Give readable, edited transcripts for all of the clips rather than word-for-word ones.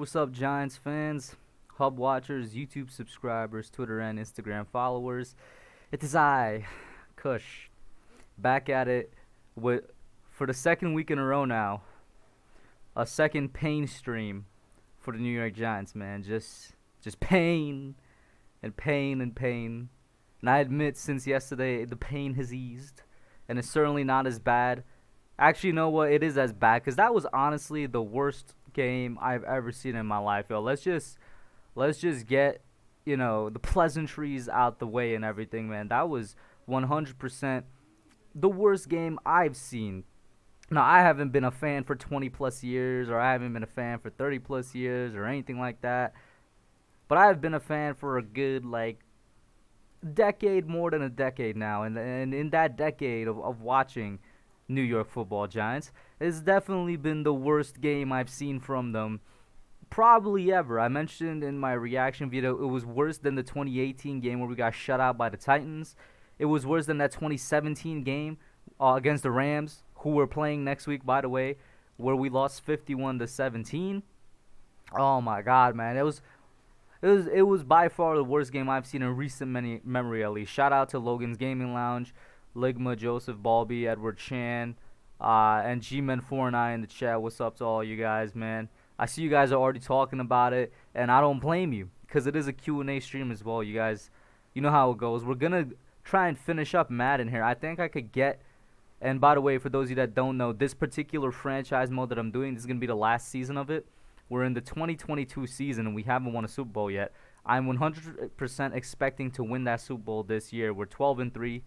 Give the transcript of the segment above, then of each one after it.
What's up, Giants fans, Hub watchers, YouTube subscribers, Twitter and Instagram followers? It is I, Kush, back at it with for the second week in a row now. A second pain stream for the New York Giants, man. Just pain and pain and pain. And I admit, since yesterday, the pain has eased, and it's certainly not as bad. Actually, you know what? It is as bad, because that was honestly the worst game I've ever seen in my life, yo. Let's just get, the pleasantries out the way and everything, man. That was 100% the worst game I've seen. Now, I haven't been a fan for 20 plus years, or I haven't been a fan for 30 plus years, or anything like that. But I've been a fan for a good, decade, more than a decade now. And in that decade of watching New York Football Giants, it's definitely been the worst game I've seen from them probably ever. I mentioned in my reaction video it was worse than the 2018 game where we got shut out by the Titans. It was worse than that 2017 game against the Rams, who we're playing next week, by the way, where we lost 51-17. Oh my God, man. It was by far the worst game I've seen in recent memory, at least. Shout out to Logan's Gaming Lounge, Ligma, Joseph, Balby, Edward Chan, and Gmen49 in the chat. What's up to all you guys, man? I see you guys are already talking about it, and I don't blame you, because it is a Q&A stream as well. You guys, you know how it goes. We're going to try and finish up Madden here. I think I could get, and by the way, for those of you that don't know, this particular franchise mode that I'm doing, this is going to be the last season of it. We're in the 2022 season, and we haven't won a Super Bowl yet. I'm 100% expecting to win that Super Bowl this year. We're 12-3.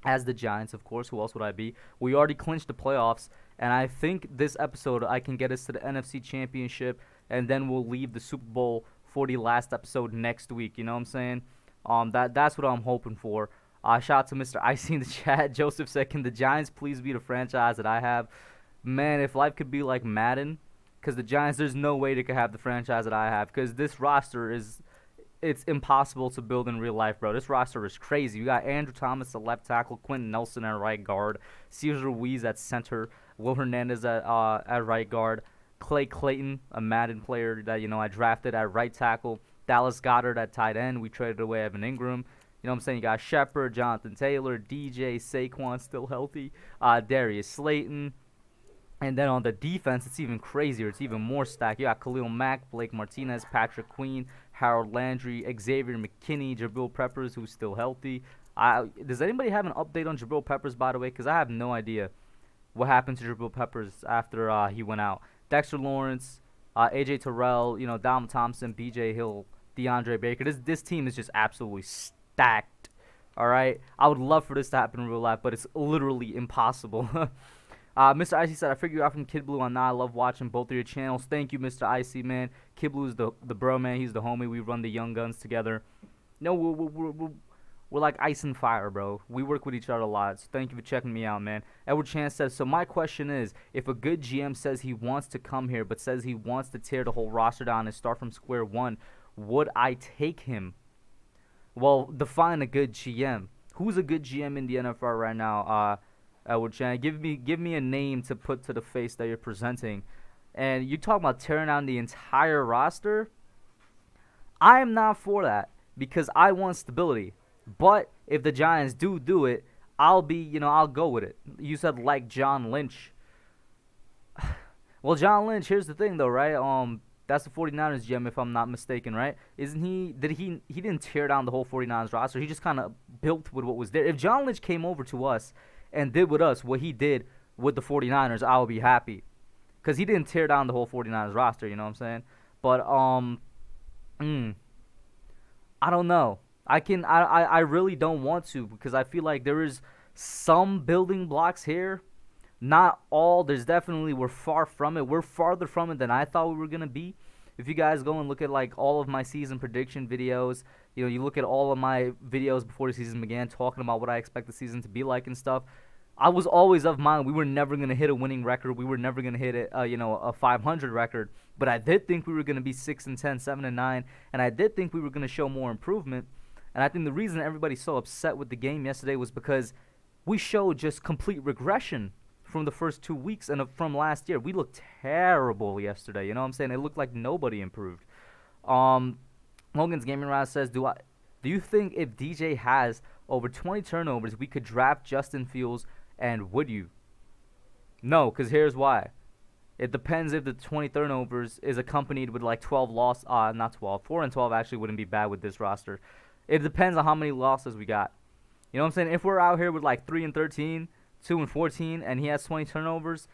As the Giants, of course. Who else would I be? We already clinched the playoffs, and I think this episode I can get us to the NFC Championship, and then we'll leave the Super Bowl for the last episode next week. You know what I'm saying? That's what I'm hoping for. Shout out to Mr. Icy in the chat. Joseph said, "Can the Giants please be the franchise that I have?" Man, if life could be like Madden, because the Giants, there's no way they could have the franchise that I have, because this roster is... It's impossible to build in real life, bro. This roster is crazy. You got Andrew Thomas at left tackle, Quentin Nelson at right guard, Cesar Ruiz at center, Will Hernandez at right guard, Clay Clayton, a Madden player that, I drafted at right tackle, Dallas Goedert at tight end. We traded away Evan Ingram. You know what I'm saying? You got Shepard, Jonathan Taylor, DJ, Saquon still healthy, Darius Slayton. And then on the defense, it's even crazier. It's even more stacked. You got Khalil Mack, Blake Martinez, Patrick Queen, Harold Landry, Xavier McKinney, Jabril Peppers, who's still healthy. Does anybody have an update on Jabril Peppers, by the way? Because I have no idea what happened to Jabril Peppers after he went out. Dexter Lawrence, AJ Terrell, Donald Thompson, BJ Hill, DeAndre Baker. This team is just absolutely stacked. All right? I would love for this to happen in real life, but it's literally impossible. Mr. Icy said, "I figure you out from Kid Blue on now. I love watching both of your channels." Thank you, Mr. Icy, man. Kid Blue is the bro, man. He's the homie. We run the Young Guns together. No, we're like ice and fire, bro. We work with each other a lot. So thank you for checking me out, man. Edward Chan says, "So my question is, if a good GM says he wants to come here, but says he wants to tear the whole roster down and start from square one, would I take him?" Well, define a good GM. Who's a good GM in the NFL right now? Edward Chan, give me a name to put to the face that you're presenting. And you talk about tearing down the entire roster. I am not for that, because I want stability. But if the Giants do it, I'll go with it. You said like John Lynch. Well, John Lynch, here's the thing though, right? That's the 49ers GM, if I'm not mistaken, right? Isn't he? He didn't tear down the whole 49ers roster. He just kind of built with what was there. If John Lynch came over to us and did with us what he did with the 49ers, I would be happy. Because he didn't tear down the whole 49ers roster, you know what I'm saying? But, I don't know. I really don't want to, because I feel like there is some building blocks here. Not all. We're far from it. We're farther from it than I thought we were going to be. If you guys go and look at all of my season prediction videos, you look at all of my videos before the season began talking about what I expect the season to be like and stuff. I was always of mind we were never going to hit a winning record. We were never going to hit a 500 record. But I did think we were going to be 6-10, 7-9, and I did think we were going to show more improvement. And I think the reason everybody's so upset with the game yesterday was because we showed just complete regression from the first 2 weeks and from last year. We looked terrible yesterday. You know what I'm saying? It looked like nobody improved. Um, Logan's Gaming Raz says, do you think if DJ has over 20 turnovers, we could draft Justin Fields, and would you? No, because here's why. It depends if the 20 turnovers is accompanied with like 12 loss. Not 12. 4 and 12 actually wouldn't be bad with this roster. It depends on how many losses we got. You know what I'm saying? If we're out here with like 3 and 13, 2 and 14, and he has 20 turnovers,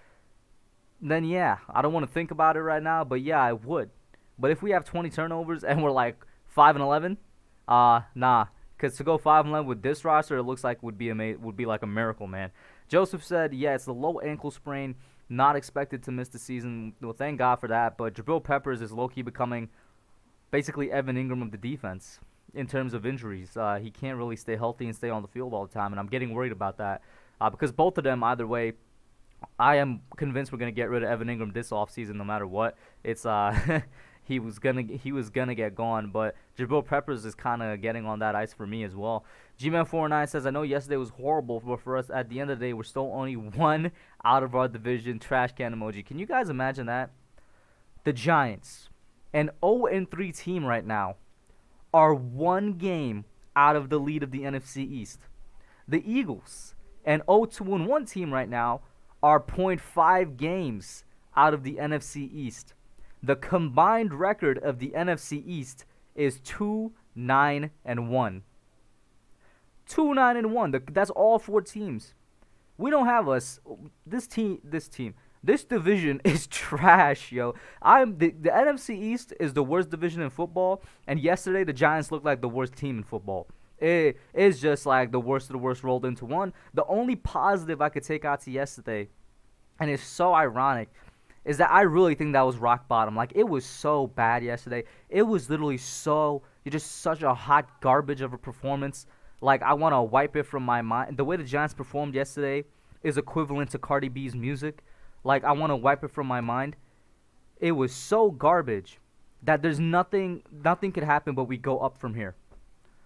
then yeah, I don't want to think about it right now, but yeah, I would. But if we have 20 turnovers and we're like 5 and 11, nah. Because to go 5 and 11 with this roster, it looks like would be like a miracle, man. Joseph said, yeah, it's a low ankle sprain, not expected to miss the season. Well, thank God for that. But Jabril Peppers is low-key becoming basically Evan Ingram of the defense in terms of injuries. He can't really stay healthy and stay on the field all the time, and I'm getting worried about that. Because both of them, either way, I am convinced we're going to get rid of Evan Ingram this offseason no matter what. It's he was gonna get gone, but Jabril Peppers is kind of getting on that ice for me as well. Gman49 says, I know yesterday was horrible, but for us at the end of the day, we're still only one out of our division. Trash can emoji. Can you guys imagine that? The Giants, an 0-3 team right now, are one game out of the lead of the NFC East. The Eagles, an 0-1 team right now, are 0.5 games out of the NFC East. The combined record of the NFC East is 2-9-1. 2-9-1. That's all 4 teams. We don't have us. This division is trash, yo. The NFC East is the worst division in football, and yesterday the Giants looked like the worst team in football. It is just like the worst of the worst rolled into one. The only positive I could take out to yesterday, and it's so ironic, is that I really think that was rock bottom. Like, it was so bad yesterday. It was literally just such a hot garbage of a performance. Like, I want to wipe it from my mind. The way the Giants performed yesterday is equivalent to Cardi B's music. Like, I want to wipe it from my mind. It was so garbage that there's nothing could happen but we go up from here.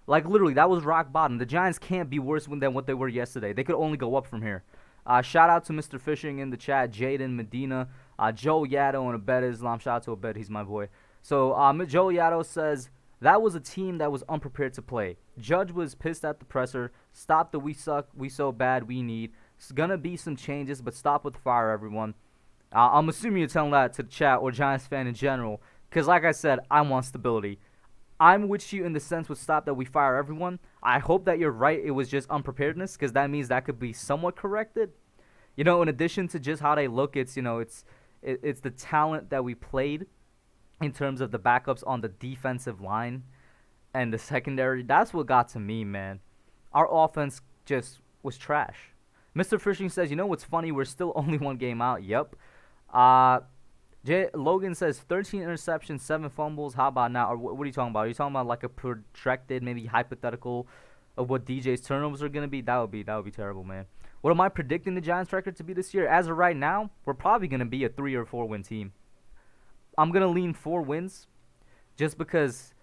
Like, literally, that was rock bottom. The Giants can't be worse than what they were yesterday. They could only go up from here. Shout out to Mr. Fishing in the chat, Jaden, Medina, Joe Yaddo, and Abed Islam. Shout out to Abed, he's my boy. So Joe Yaddo says, that was a team that was unprepared to play. Judge was pissed at the presser. Stop the we suck, we so bad, we need. It's going to be some changes, but stop with the fire, everyone. I'm assuming you're telling that to the chat or Giants fan in general, because like I said, I want stability. I'm with you in the sense with stop that we fire everyone. I hope that you're right. It was just unpreparedness, because that means that could be somewhat corrected. You know, in addition to just how they look, it's the talent that we played in terms of the backups on the defensive line and the secondary. That's what got to me, man. Our offense just was trash. Mr. Fishing says, you know what's funny? We're still only one game out. Yep. Logan says 13 interceptions, 7 fumbles. How about now? Or what are you talking about? Are you talking about like a projected, maybe hypothetical of what DJ's turnovers are gonna be? That would be terrible, man. What am I predicting the Giants' record to be this year? As of right now, we're probably gonna be a 3 or 4 win team. I'm gonna lean 4 wins, just because,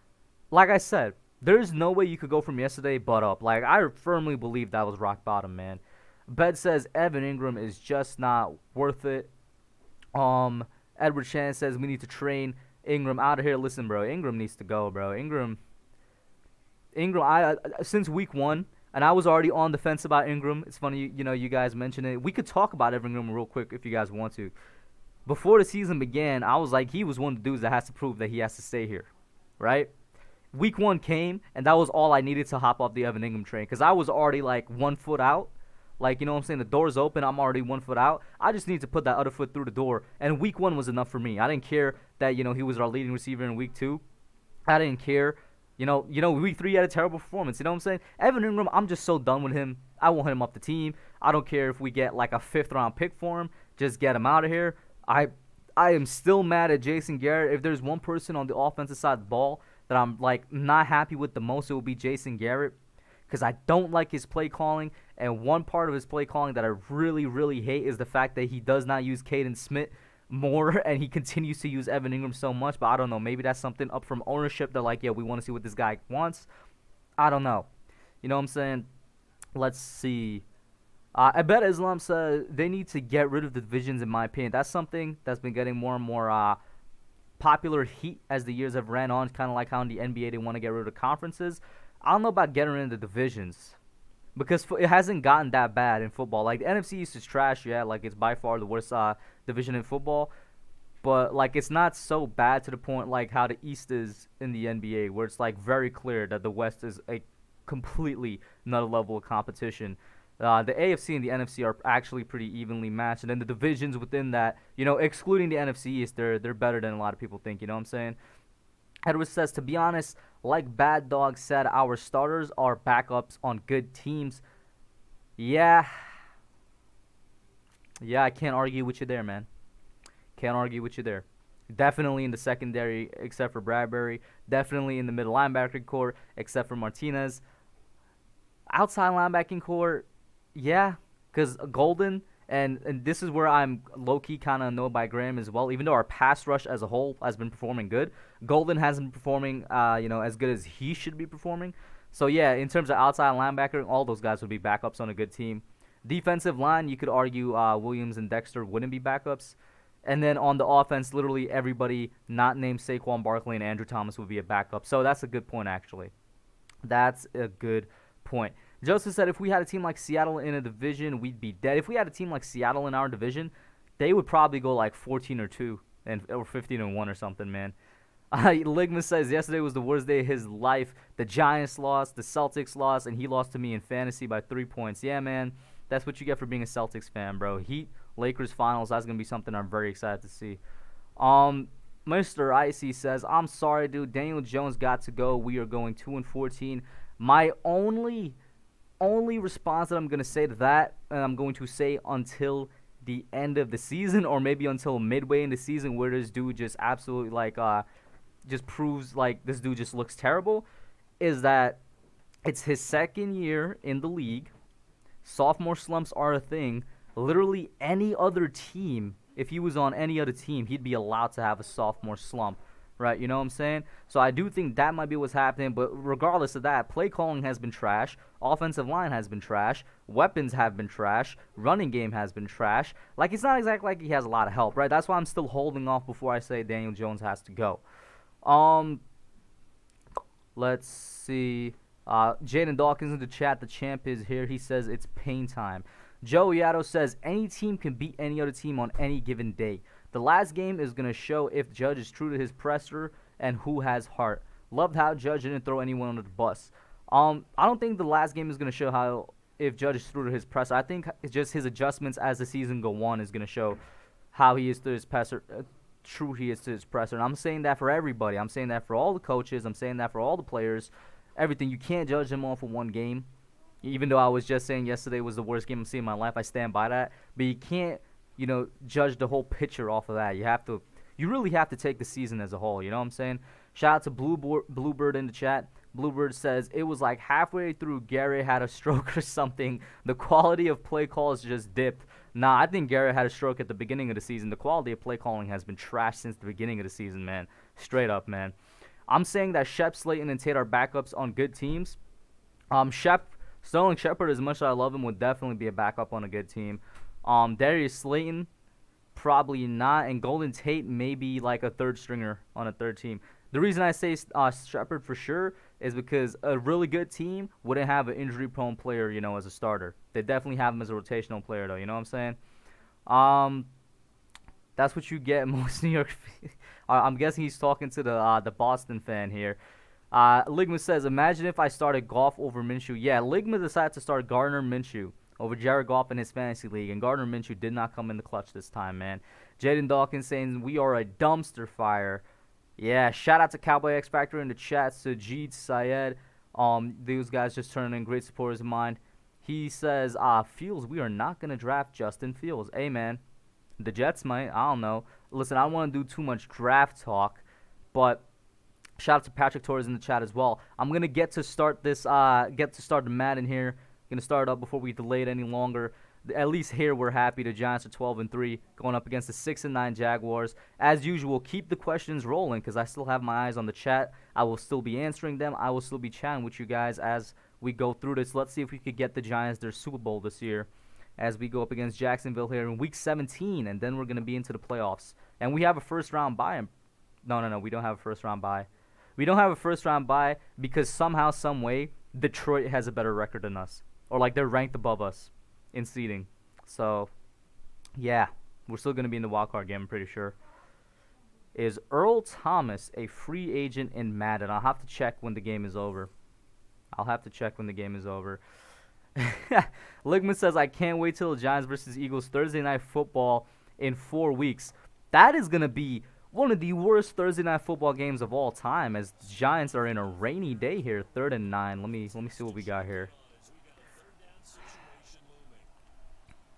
like I said, there's no way you could go from yesterday but up. Like, I firmly believe that was rock bottom, man. Bed says Evan Ingram is just not worth it. Edward Chan says we need to train Ingram out of here. Listen, bro, Ingram needs to go, bro. Ingram, since week 1, and I was already on the fence about Ingram. It's funny, you guys mentioned it. We could talk about Evan Ingram real quick if you guys want to. Before the season began, I was like, he was one of the dudes that has to prove that he has to stay here, right? Week 1 came, and that was all I needed to hop off the Evan Ingram train, because I was already like 1 foot out. Like, you know what I'm saying? The door's open. I'm already 1 foot out. I just need to put that other foot through the door. And week 1 was enough for me. I didn't care that, he was our leading receiver in week 2. I didn't care. Week 3 had a terrible performance. You know what I'm saying? Evan Ingram, I'm just so done with him. I want him off the team. I don't care if we get like a 5th round pick for him. Just get him out of here. I am still mad at Jason Garrett. If there's one person on the offensive side of the ball that I'm like not happy with the most, it will be Jason Garrett. Because I don't like his play calling, and one part of his play calling that I really, really hate is the fact that he does not use Caden Smith more, and he continues to use Evan Ingram so much. But I don't know, maybe that's something up from ownership. They're like, yeah, we want to see what this guy wants. I don't know. You know what I'm saying? Let's see. I bet Islam said they need to get rid of the divisions, in my opinion. That's something that's been getting more and more popular heat as the years have ran on. It's kind of like how in the NBA they want to get rid of conferences. I don't know about getting rid of the divisions because it hasn't gotten that bad in football. Like the NFC East is trash, yeah. Like it's by far the worst division in football, but like it's not so bad to the point like how the East is in the NBA, where it's like very clear that the West is a completely another level of competition. The AFC and the NFC are actually pretty evenly matched, and then the divisions within that, excluding the NFC East, they're better than a lot of people think. You know what I'm saying? Edward says, to be honest, like Bad Dog said, our starters are backups on good teams. Yeah, I can't argue with you there, man. Can't argue with you there. Definitely in the secondary, except for Bradbury. Definitely in the middle linebacker core, except for Martinez. Outside linebacking core, yeah, because Golden, and this is where I'm low-key kind of annoyed by Graham as well. Even though our pass rush as a whole has been performing good, Golden hasn't been performing, as good as he should be performing. So, yeah, in terms of outside linebacker, all those guys would be backups on a good team. Defensive line, you could argue Williams and Dexter wouldn't be backups. And then on the offense, literally everybody not named Saquon Barkley and Andrew Thomas would be a backup. So that's a good point, actually. That's a good point. Joseph said if we had a team like Seattle in a division, we'd be dead. If we had a team like Seattle in our division, they would probably go like 14-2 or 15-1 or something, man. Ligma says yesterday was the worst day of his life. The Giants lost, the Celtics lost, and he lost to me in fantasy by 3 points. Yeah, man, that's what you get for being a Celtics fan, bro. Heat, Lakers finals, that's going to be something I'm very excited to see. Mr. Icy says, I'm sorry, dude. Daniel Jones got to go. We are going 2-14. My only response that I'm going to say to that, and I'm going to say until the end of the season or maybe until midway in the season where this dude just absolutely just proves like this dude just looks terrible, is that it's his second year in the league. Sophomore slumps are a thing. Literally any other team, if he was on any other team, he'd be allowed to have a sophomore slump. Right, you know what I'm saying? So I do think that might be what's happening, but regardless of that, play calling has been trash, offensive line has been trash, weapons have been trash, running game has been trash. Like, it's not exactly like he has a lot of help, right? That's why I'm still holding off before I say Daniel Jones has to go. Let's see. Jaden Dawkins in the chat, the champ is here. He says it's pain time. Joe Yato says any team can beat any other team on any given day. The last game is going to show if Judge is true to his presser and who has heart. Loved how Judge didn't throw anyone under the bus. I don't think the last game is going to show how if Judge is true to his presser. I think it's just his adjustments as the season go on is going to show how he is to his presser, true he is to his presser. And I'm saying that for everybody. I'm saying that for all the coaches. I'm saying that for all the players. Everything. You can't judge them off of one game. Even though I was just saying yesterday was the worst game I've seen in my life, I stand by that. But you can't, judge the whole picture off of that. You really have to take the season as a whole. You know what I'm saying? Shout out to Bluebird in the chat. Bluebird says it was like halfway through Garrett had a stroke or something. The quality of play calls just dipped. Nah, I think Garrett had a stroke at the beginning of the season. The quality of play calling has been trashed since the beginning of the season, man. Straight up, man. I'm saying that Shep, Slayton, and Tate are backups on good teams. Sterling Shepard, as much as I love him, would definitely be a backup on a good team. Darius Slayton, probably not. And Golden Tate, maybe like a third stringer on a third team. The reason I say Shepard for sure is because a really good team wouldn't have an injury-prone player, as a starter. They definitely have him as a rotational player, though. You know what I'm saying? That's what you get most New York. I'm guessing he's talking to the Boston fan here. Ligma says, imagine if I started Goff over Minshew. Yeah, Ligma decided to start Gardner Minshew over Jared Goff in his fantasy league, and Gardner Minshew did not come in the clutch this time, man. Jaden Dawkins saying, we are a dumpster fire. Yeah, shout out to Cowboy X Factor in the chat, Sajid Syed. Those guys just turning in great supporters of mine. He says, Fields, we are not going to draft Justin Fields. Hey, man, the Jets might. I don't know. Listen, I don't want to do too much draft talk, but shout out to Patrick Torres in the chat as well. I'm going to get to start the Madden here. Going to start up before we delay it any longer. At least here we're happy. The Giants are 12-3, going up against the 6-9 Jaguars. As usual, keep the questions rolling because I still have my eyes on the chat. I will still be answering them. I will still be chatting with you guys as we go through this. Let's see if we could get the Giants their Super Bowl this year. as we go up against Jacksonville here in Week 17, and then we're going to be into the playoffs. And we have a first-round bye. No, we don't have a first-round bye. We don't have a first-round bye because somehow, some way, Detroit has a better record than us. Or, like, they're ranked above us in seeding. So, yeah, we're still going to be in the wildcard game, I'm pretty sure. Is Earl Thomas a free agent in Madden? I'll have to check when the game is over. Ligman says, I can't wait till the Giants versus Eagles Thursday Night Football in 4 weeks. That is going to be one of the worst Thursday Night Football games of all time, as the Giants are in a rainy day here, 3rd and 9. Let me see what we got here.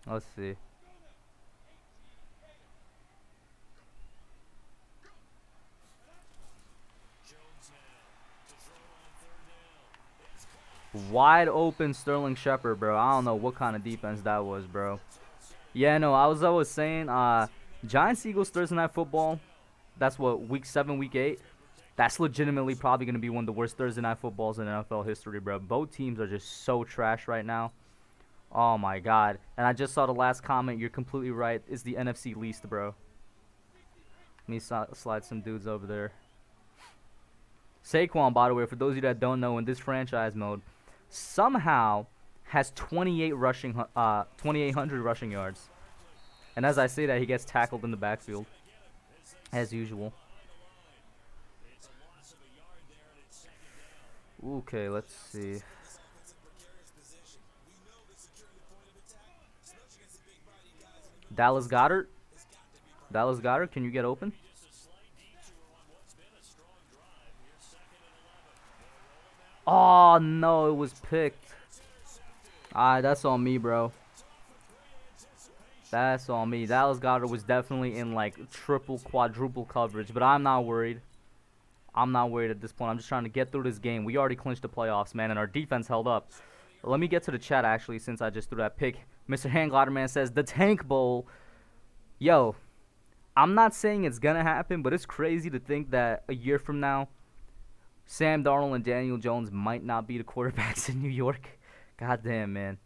Let's see. Wide open Sterling Shepard, bro. I don't know what kind of defense that was, bro. Yeah, no, I was saying, Giants Eagles Thursday Night Football. That's what, Week 7, Week 8. That's legitimately probably going to be one of the worst Thursday Night Footballs in NFL history, bro. Both teams are just so trash right now. Oh my God. And I just saw the last comment. You're completely right. It's the NFC least, bro. Let me slide some dudes over there. Saquon, by the way, for those of you that don't know, in this franchise mode, somehow has 2,800 rushing yards. And as I say that, he gets tackled in the backfield, as usual. Okay, let's see. Dallas Goedert. Dallas Goedert, can you get open? Oh, no, it was picked. Alright, that's on me, bro. That's on me. Dallas Goedert was definitely in, like, triple, quadruple coverage, but I'm not worried. I'm not worried at this point. I'm just trying to get through this game. We already clinched the playoffs, man, and our defense held up. Let me get to the chat, actually, since I just threw that pick. Mr. Hanggliderman says, the Tank Bowl. Yo, I'm not saying it's going to happen, but it's crazy to think that a year from now, Sam Darnold and Daniel Jones might not be the quarterbacks in New York. God damn, man.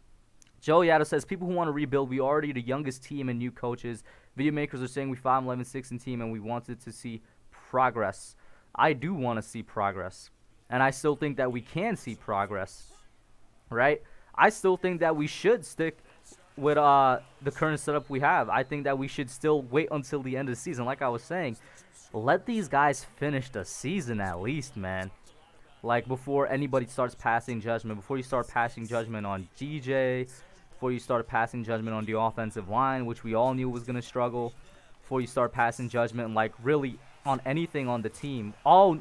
Joe Yado says, people who want to rebuild, we already the youngest team and new coaches. Video makers are saying we 5-11-6 in team and we wanted to see progress. I do want to see progress. And I still think that we can see progress. Right? I still think that we should stick with the current setup we have. I think that we should still wait until the end of the season. Like I was saying, let these guys finish the season at least, man. Like, before anybody starts passing judgment, before you start passing judgment on DJ, before you start passing judgment on the offensive line, which we all knew was going to struggle, before you start passing judgment, like, really on anything on the team. Oh,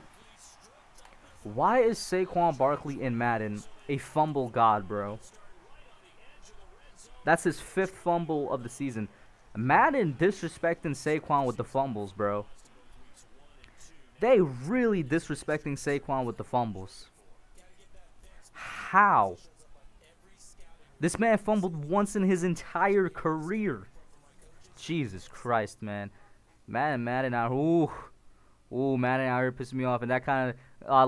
why is Saquon Barkley in Madden a fumble god, bro? That's his 5th fumble of the season. Madden disrespecting Saquon with the fumbles, bro. They really disrespecting Saquon with the fumbles. How? This man fumbled once in his entire career. Jesus Christ, man. Madden out. Ooh, Madden out here pissing me off. And that kind of,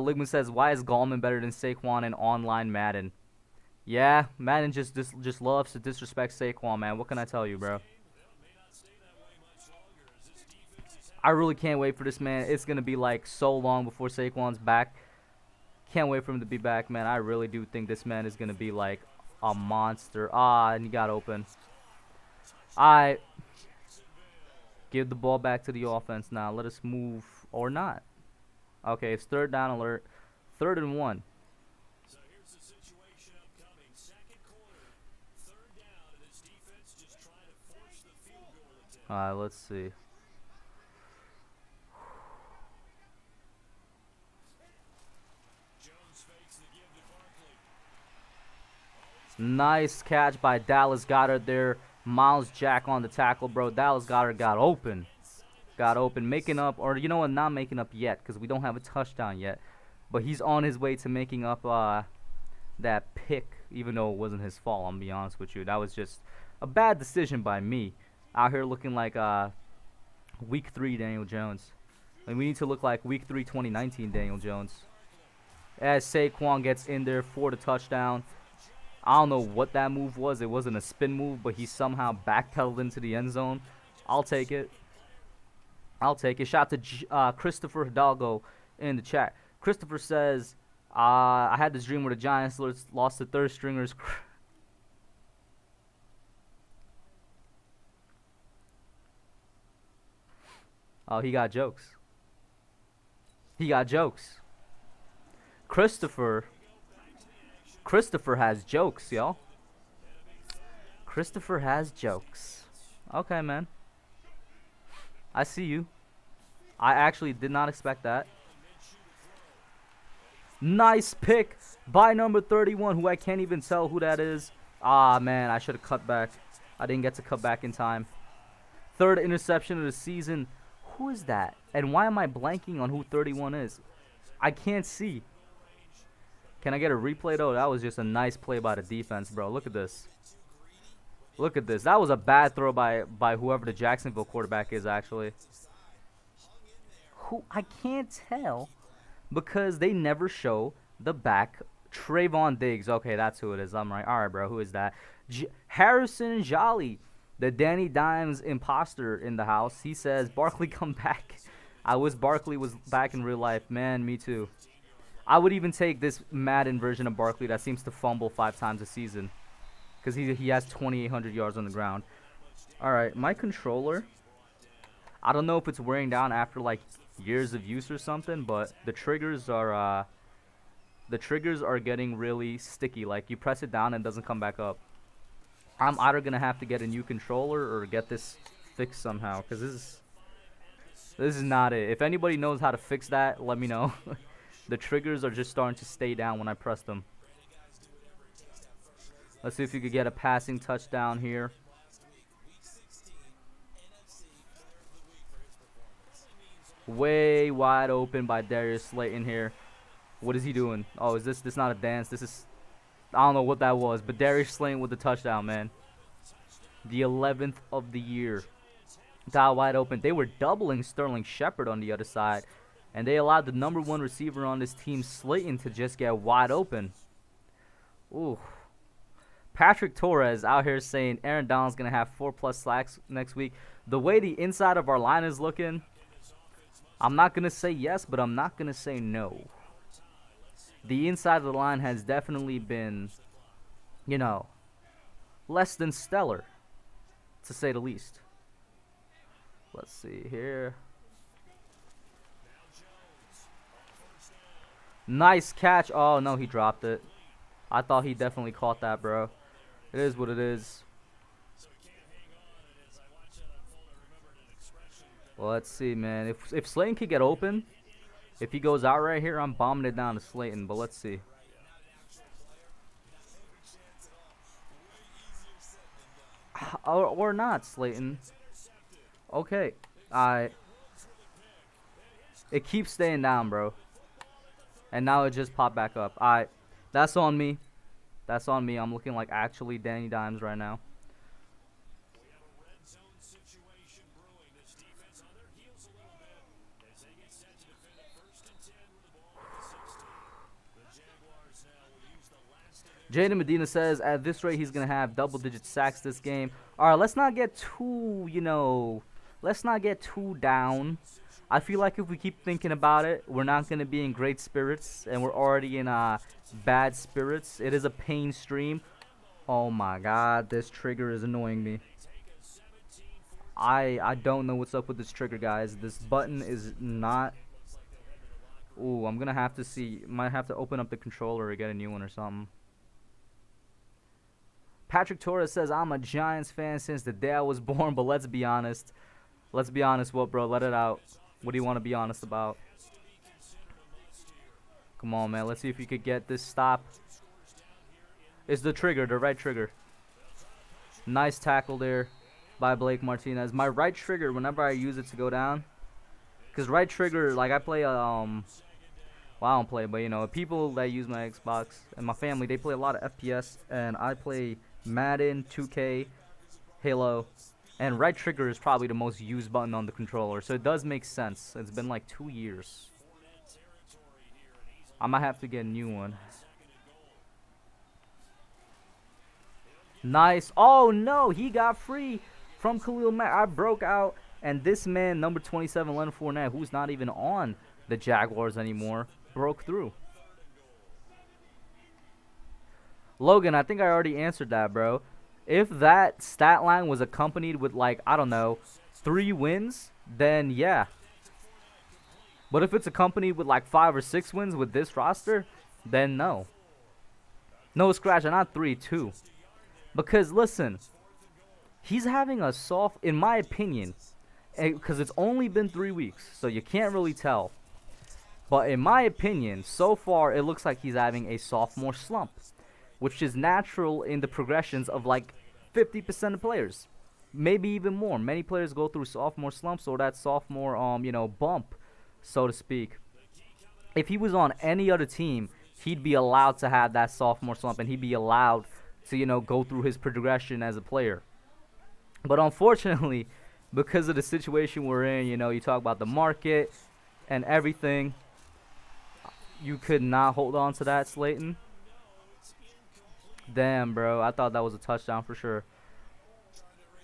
Ligman says, why is Gallman better than Saquon in online Madden? Yeah, Madden just loves to disrespect Saquon, man. What can I tell you, bro? I really can't wait for this, man. It's going to be, like, so long before Saquon's back. Can't wait for him to be back, man. I really do think this man is going to be, like, a monster. And he got open. Alright. Give the ball back to the offense now. Let us move. Or not. Okay, it's 3rd down alert. 3rd and 1. Alright, let's see. Nice catch by Dallas Goedert there. Miles Jack on the tackle, bro. Dallas Goedert got open. Making up, or you know what, not making up yet, because we don't have a touchdown yet. But he's on his way to making up that pick, even though it wasn't his fault, I'm be honest with you. That was just a bad decision by me. Out here looking like Week 3 Daniel Jones. And we need to look like Week 3 2019 Daniel Jones. As Saquon gets in there for the touchdown. I don't know what that move was. It wasn't a spin move, but he somehow backpedaled into the end zone. I'll take it. I'll take it. Shout out to Christopher Hidalgo in the chat. Christopher says, I had this dream where the Giants lost the third stringers. Oh, he got jokes. He got jokes. Christopher has jokes, y'all. Christopher has jokes. Okay, man. I see you. I actually did not expect that. Nice pick by number 31, who I can't even tell who that is. Ah, man, I should have cut back. I didn't get to cut back in time. Third interception of the season. Who is that? And why am I blanking on who 31 is? I can't see. Can I get a replay, though? That was just a nice play by the defense, bro. Look at this. Look at this. That was a bad throw by whoever the Jacksonville quarterback is, actually. Who? I can't tell because they never show the back. Trayvon Diggs. Okay, that's who it is. I'm right. All right, bro. Who is that? Harrison Jolly, the Danny Dimes imposter in the house. He says, Barkley, come back. I wish Barkley was back in real life. Man, me too. I would even take this Madden version of Barkley that seems to fumble 5 times a season. Because he has 2,800 yards on the ground. Alright, my controller, I don't know if it's wearing down after like years of use or something, but the triggers are getting really sticky. Like you press it down and it doesn't come back up. I'm either going to have to get a new controller or get this fixed somehow. Because this is not it. If anybody knows how to fix that, let me know. The triggers are just starting to stay down when I press them. Let's see if you could get a passing touchdown here. Way wide open by Darius Slayton here. What is he doing? Oh, is this not a dance? This is, I don't know what that was, but Darius Slayton with the touchdown, man. The 11th of the year. Dial wide open. They were doubling Sterling Shepard on the other side, and they allowed the #1 receiver on this team, Slayton, to just get wide open. Ooh. Patrick Torres out here saying Aaron Donald's going to have 4+ sacks next week. The way the inside of our line is looking, I'm not going to say yes, but I'm not going to say no. The inside of the line has definitely been, you know, less than stellar, to say the least. Let's see here. Nice catch. Oh, no, he dropped it. I thought he definitely caught that, bro. It is what it is. Well, let's see, man. If Slayton could get open, if he goes out right here, I'm bombing it down to Slayton. But let's see. Or not, Slayton. Okay. It keeps staying down, bro. And now it just popped back up. Alright. That's on me. That's on me. I'm looking like actually Danny Dimes right now. Jaden Medina says, at this rate, he's going to have double-digit sacks this game. All right, let's not get too, let's not get too down. I feel like if we keep thinking about it, we're not going to be in great spirits, and we're already in bad spirits. It is a pain stream. Oh, my God, this trigger is annoying me. I don't know what's up with this trigger, guys. This button is not... Ooh, I'm going to have to see. Might have to open up the controller or get a new one or something. Patrick Torres says, I'm a Giants fan since the day I was born, but let's be honest. Let's be honest, what, bro? Let it out. What do you want to be honest about? Come on, man. Let's see if you could get this stop. It's the trigger, the right trigger. Nice tackle there by Blake Martinez. My right trigger, whenever I use it to go down, because right trigger, like I play, well, I don't play, but, you know, people that use my Xbox and my family, they play a lot of FPS, and I play Madden, 2K, Halo, and right trigger is probably the most used button on the controller, so it does make sense. It's been like 2 years. I might have to get a new one. Nice. Oh, no. He got free from Khalil Mack. I broke out. And this man, number 27, Leonard Fournette, who's not even on the Jaguars anymore, broke through. Logan, I think I already answered that, bro. If that stat line was accompanied with, like, I don't know, 3 wins, then yeah. But if it's accompanied with, like, 5 or 6 wins with this roster, then no. No scratch, and not 3, 2. Because, listen, he's having a soft, in my opinion, because it's only been 3 weeks, so you can't really tell. But in my opinion, so far, it looks like he's having a sophomore slump, which is natural in the progressions of like 50% of players, maybe even more. Many players go through sophomore slumps or that sophomore, bump, so to speak. If he was on any other team, he'd be allowed to have that sophomore slump, and he'd be allowed to, go through his progression as a player. But unfortunately, because of the situation we're in, you talk about the market and everything, you could not hold on to that, Slayton. Damn, bro. I thought that was a touchdown for sure.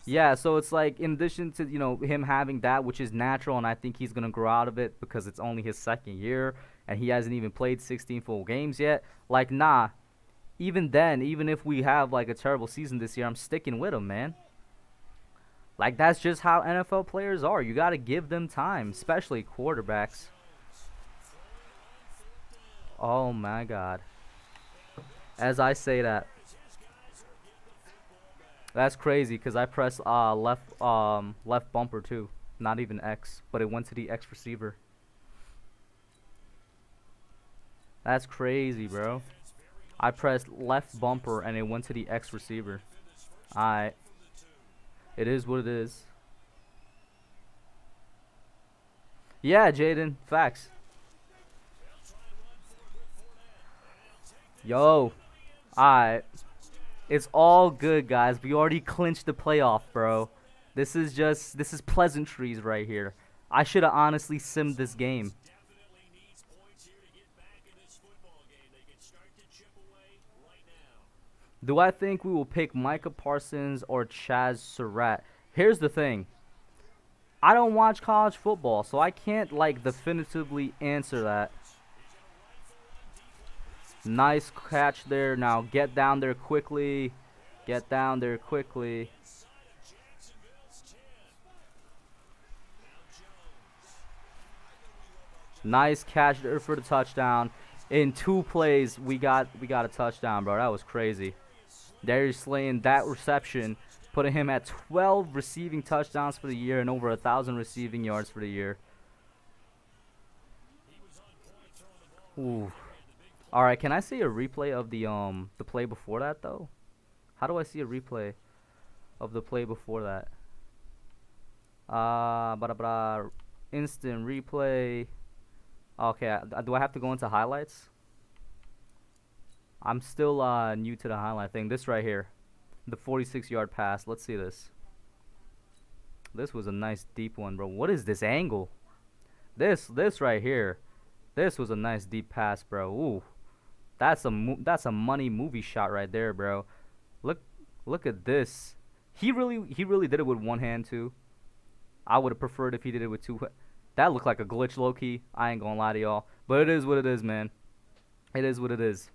Yeah, so it's like, in addition to, him having that, which is natural, and I think he's going to grow out of it because it's only his second year, and he hasn't even played 16 full games yet. Like, nah. Even then, even if we have, like, a terrible season this year, I'm sticking with him, man. Like, that's just how NFL players are. You got to give them time, especially quarterbacks. Oh, my God. As I say that. That's crazy because I pressed left bumper too. Not even X, but it went to the X receiver. That's crazy, bro. I pressed left bumper and it went to the X receiver. Alright. It is what it is. Yeah, Jaden. Facts. Yo. Alright. It's all good, guys. We already clinched the playoff, bro. This is pleasantries right here. I should have honestly simmed this game. Do I think we will pick Micah Parsons or Chaz Surratt? Here's the thing. I don't watch college football, so I can't, like, definitively answer that. Nice catch there. Now get down there quickly. Get down there quickly. Nice catch there for the touchdown. In 2 plays, we got a touchdown, bro. That was crazy. Darius Slayton, that reception, putting him at 12 receiving touchdowns for the year and over 1,000 receiving yards for the year. Ooh. All right, can I see a replay of the play before that though? How do I see a replay of the play before that? Instant replay. Okay, do I have to go into highlights? I'm still new to the highlight thing. This right here, the 46-yard pass. Let's see this. This was a nice deep one, bro. What is this angle? This right here. This was a nice deep pass, bro. Ooh, that's a money movie shot right there, bro. Look at this. He really did it with one hand too. I would have preferred if he did it with 2. That looked like a glitch, low key. I ain't gonna lie to y'all, but it is what it is, man. It is what it is.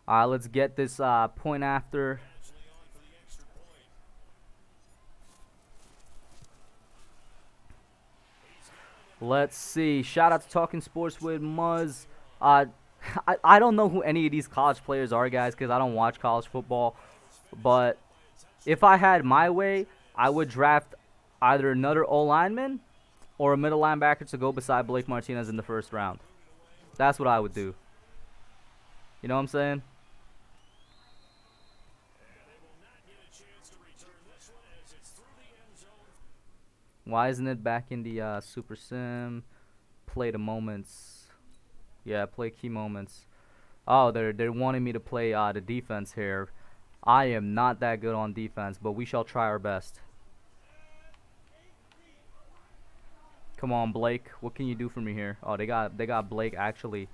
All right, let's get this point after. Let's see. Shout out to Talking Sports with Muzz. I don't know who any of these college players are, guys, because I don't watch college football. But if I had my way, I would draft either another O-lineman or a middle linebacker to go beside Blake Martinez in the first round. That's what I would do. You know what I'm saying? Why isn't it back in the Super Sim? Play the moments. Yeah, play key moments. Oh, they're wanting me to play the defense here. I am not that good on defense, but we shall try our best. Come on, Blake. What can you do for me here? Oh, they got Blake actually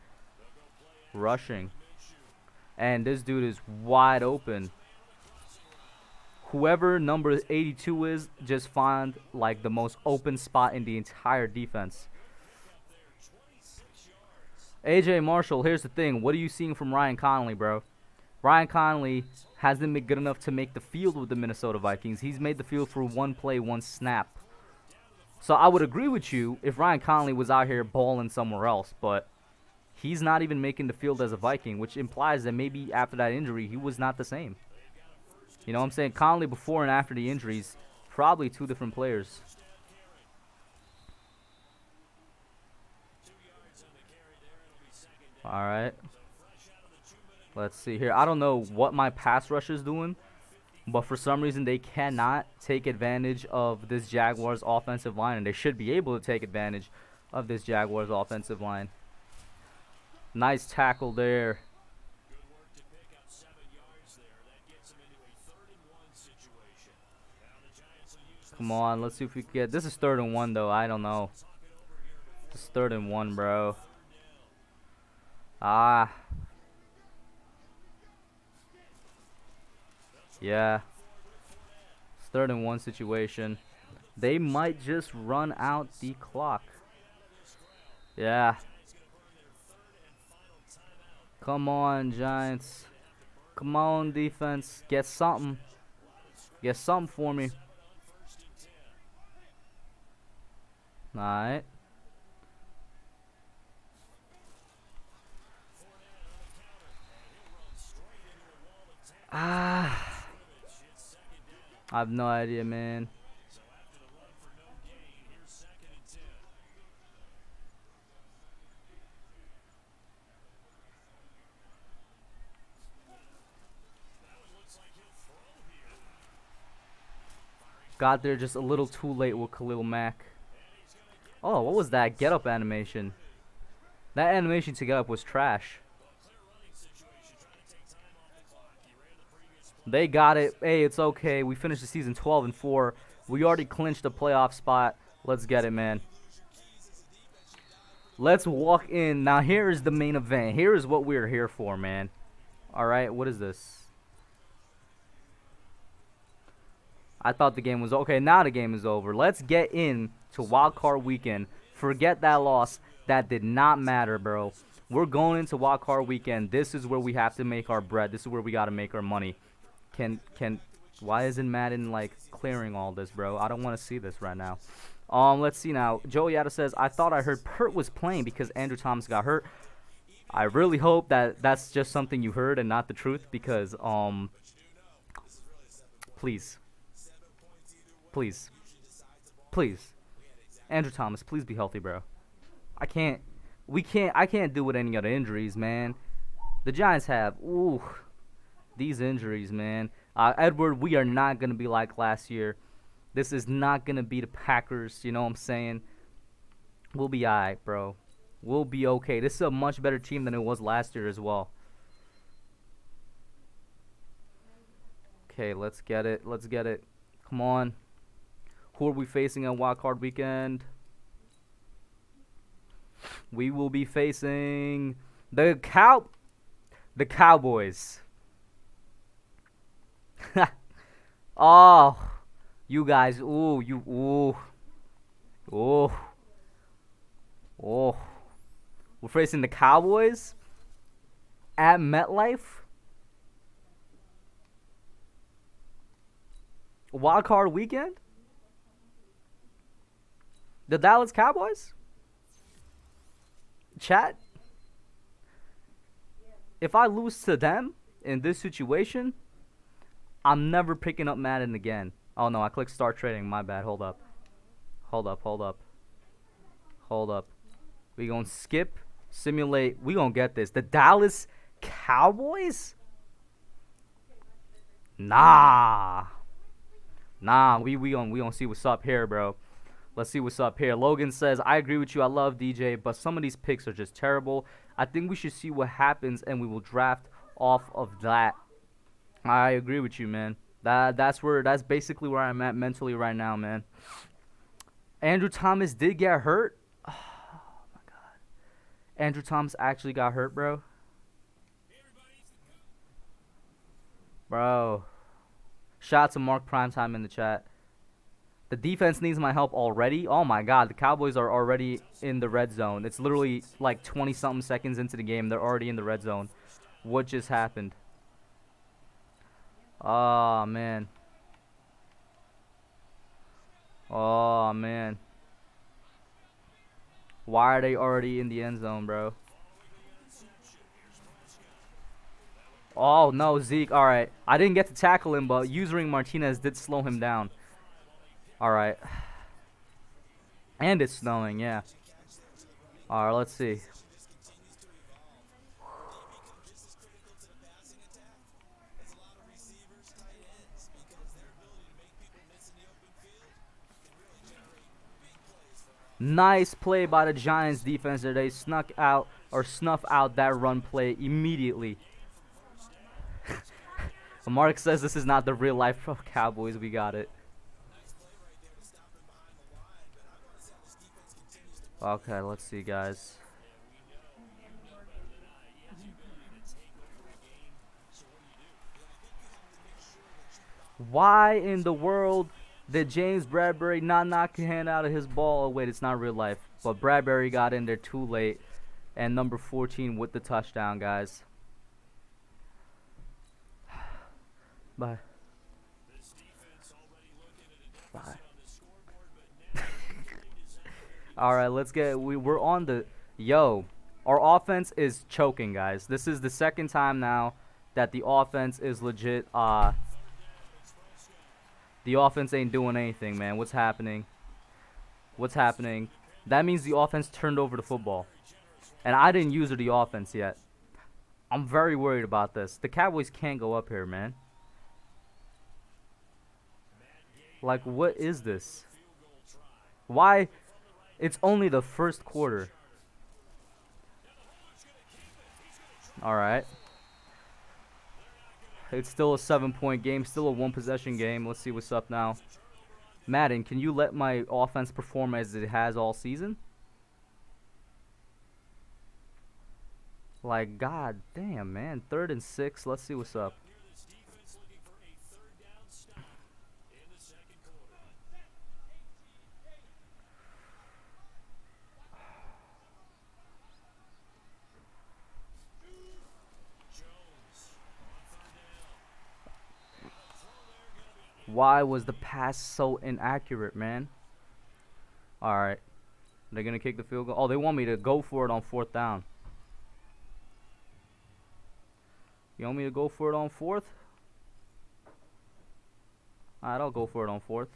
rushing. And this dude is wide open. Whoever number 82 is, just find like the most open spot in the entire defense. AJ Marshall, here's the thing. What are you seeing from Ryan Connolly, bro? Ryan Connolly hasn't been good enough to make the field with the Minnesota Vikings. He's made the field for one play, one snap. So I would agree with you if Ryan Connolly was out here balling somewhere else, but he's not even making the field as a Viking, which implies that maybe after that injury, he was not the same. You know what I'm saying? Connolly before and after the injuries, probably two different players. All right. Let's see here. I don't know what my pass rush is doing, but for some reason they cannot take advantage of this Jaguars offensive line, and they should be able to take advantage of this Jaguars offensive line. Nice tackle there. Come on, let's see if we can get... This is 3rd and 1, though. I don't know. It's 3rd and 1, bro. Ah. Yeah. It's 3rd and 1 situation. They might just run out the clock. Yeah. Come on, Giants. Come on, defense. Get something. Get something for me. Alright. I have no idea, man. Got there just a little too late with Khalil Mack. Oh, what was that get up animation? That animation to get up was trash. They got it. Hey, it's okay. We finished the season 12-4. We already clinched a playoff spot. Let's get it, man. Let's walk in. Now, here is the main event. Here is what we're here for, man. All right, what is this? I thought the game was okay. Now the game is over. Let's get in to Wild Card Weekend. Forget that loss. That did not matter, bro. We're going into Wild Card Weekend. This is where we have to make our bread. This is where we got to make our money. Why isn't Madden like clearing all this, bro? I don't want to see this right now. Let's see now. Joey Yada says, I thought I heard Pert was playing because Andrew Thomas got hurt. I really hope that that's just something you heard and not the truth, because please, Andrew Thomas, please be healthy, bro. I can't do with any other injuries, man. The Giants have these injuries, man. Edward, we are not going to be like last year. This is not going to be the Packers, you know what I'm saying? We'll be all right, bro. We'll be okay. This is a much better team than it was last year as well. Okay, let's get it. Let's get it. Come on. Who are we facing on Wild Card Weekend? We will be facing the Cowboys. Oh, you guys. Ooh. We're facing the Cowboys at MetLife. Wild Card Weekend? The Dallas Cowboys? Chat? If I lose to them in this situation, I'm never picking up Madden again. Oh no, I clicked start trading. My bad. Hold up. We gonna skip, simulate. We gonna get this. The Dallas Cowboys? Nah. We gonna see what's up here, bro. Let's see what's up here. Logan says, I agree with you. I love DJ, but some of these picks are just terrible. I think we should see what happens, and we will draft off of that. I agree with you, man. That's basically where I'm at mentally right now, man. Andrew Thomas did get hurt. Oh my god. Andrew Thomas actually got hurt, bro. Bro. Shout out to Mark Primetime in the chat. The defense needs my help already. Oh my god, the Cowboys are already in the red zone. It's literally like 20-something seconds into the game. They're already in the red zone. What just happened? Oh, man. Oh, man. Why are they already in the end zone, bro? Oh, no, Zeke. All right. I didn't get to tackle him, but Usering Martinez did slow him down. All right. And it's snowing, yeah. All right, let's see. Nice play by the Giants defense there. They snuck out or snuff out that run play immediately. Mark says this is not the real life Cowboys. We got it. Okay, let's see, guys. Why in the world did James Bradbury not knock a hand out of his ball? Oh, wait, it's not real life. But Bradbury got in there too late. And number 14 with the touchdown, guys. Bye. Bye. All right, let's get. We're on the. Yo, our offense is choking, guys. This is the second time now that the offense is legit. The offense ain't doing anything, man. What's happening? What's happening? That means the offense turned over the football, and I didn't use the offense yet. I'm very worried about this. The Cowboys can't go up here, man. Like, what is this? Why? It's only the first quarter. Alright. It's still a 7-point game. Still a 1-possession game. Let's see what's up now. Madden, can you let my offense perform as it has all season? Like, god damn, man. 3rd and 6. Let's see what's up. Why was the pass so inaccurate, man? Alright. They're going to kick the field goal. Oh, they want me to go for it on 4th down. You want me to go for it on 4th? Alright, I'll go for it on 4th.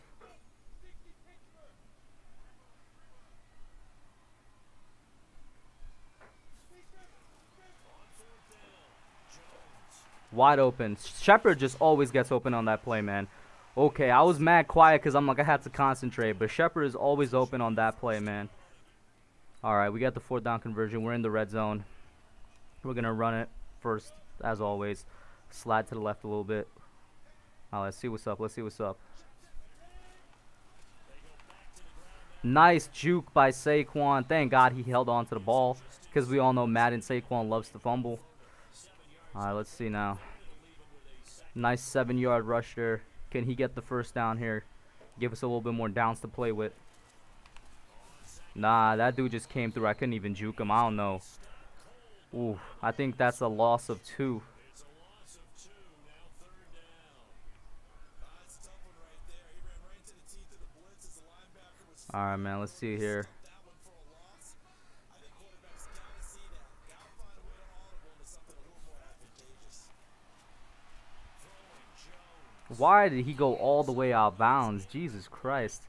Wide open. Shepard just always gets open on that play, man. Okay, I was mad quiet because I'm like, I had to concentrate. But Shepard is always open on that play, man. Alright, we got the 4th down conversion. We're in the red zone. We're going to run it first, as always. Slide to the left a little bit. Alright, let's see what's up. Let's see what's up. Nice juke by Saquon. Thank God he held on to the ball. Because we all know Madden Saquon loves to fumble. Alright, let's see now. Nice 7-yard rush there. Can he get the first down here? Give us a little bit more downs to play with. Nah, that dude just came through. I couldn't even juke him. I don't know. Ooh, I think that's a loss of 2. Alright, man. Let's see here. Why did he go all the way out of bounds? Jesus Christ.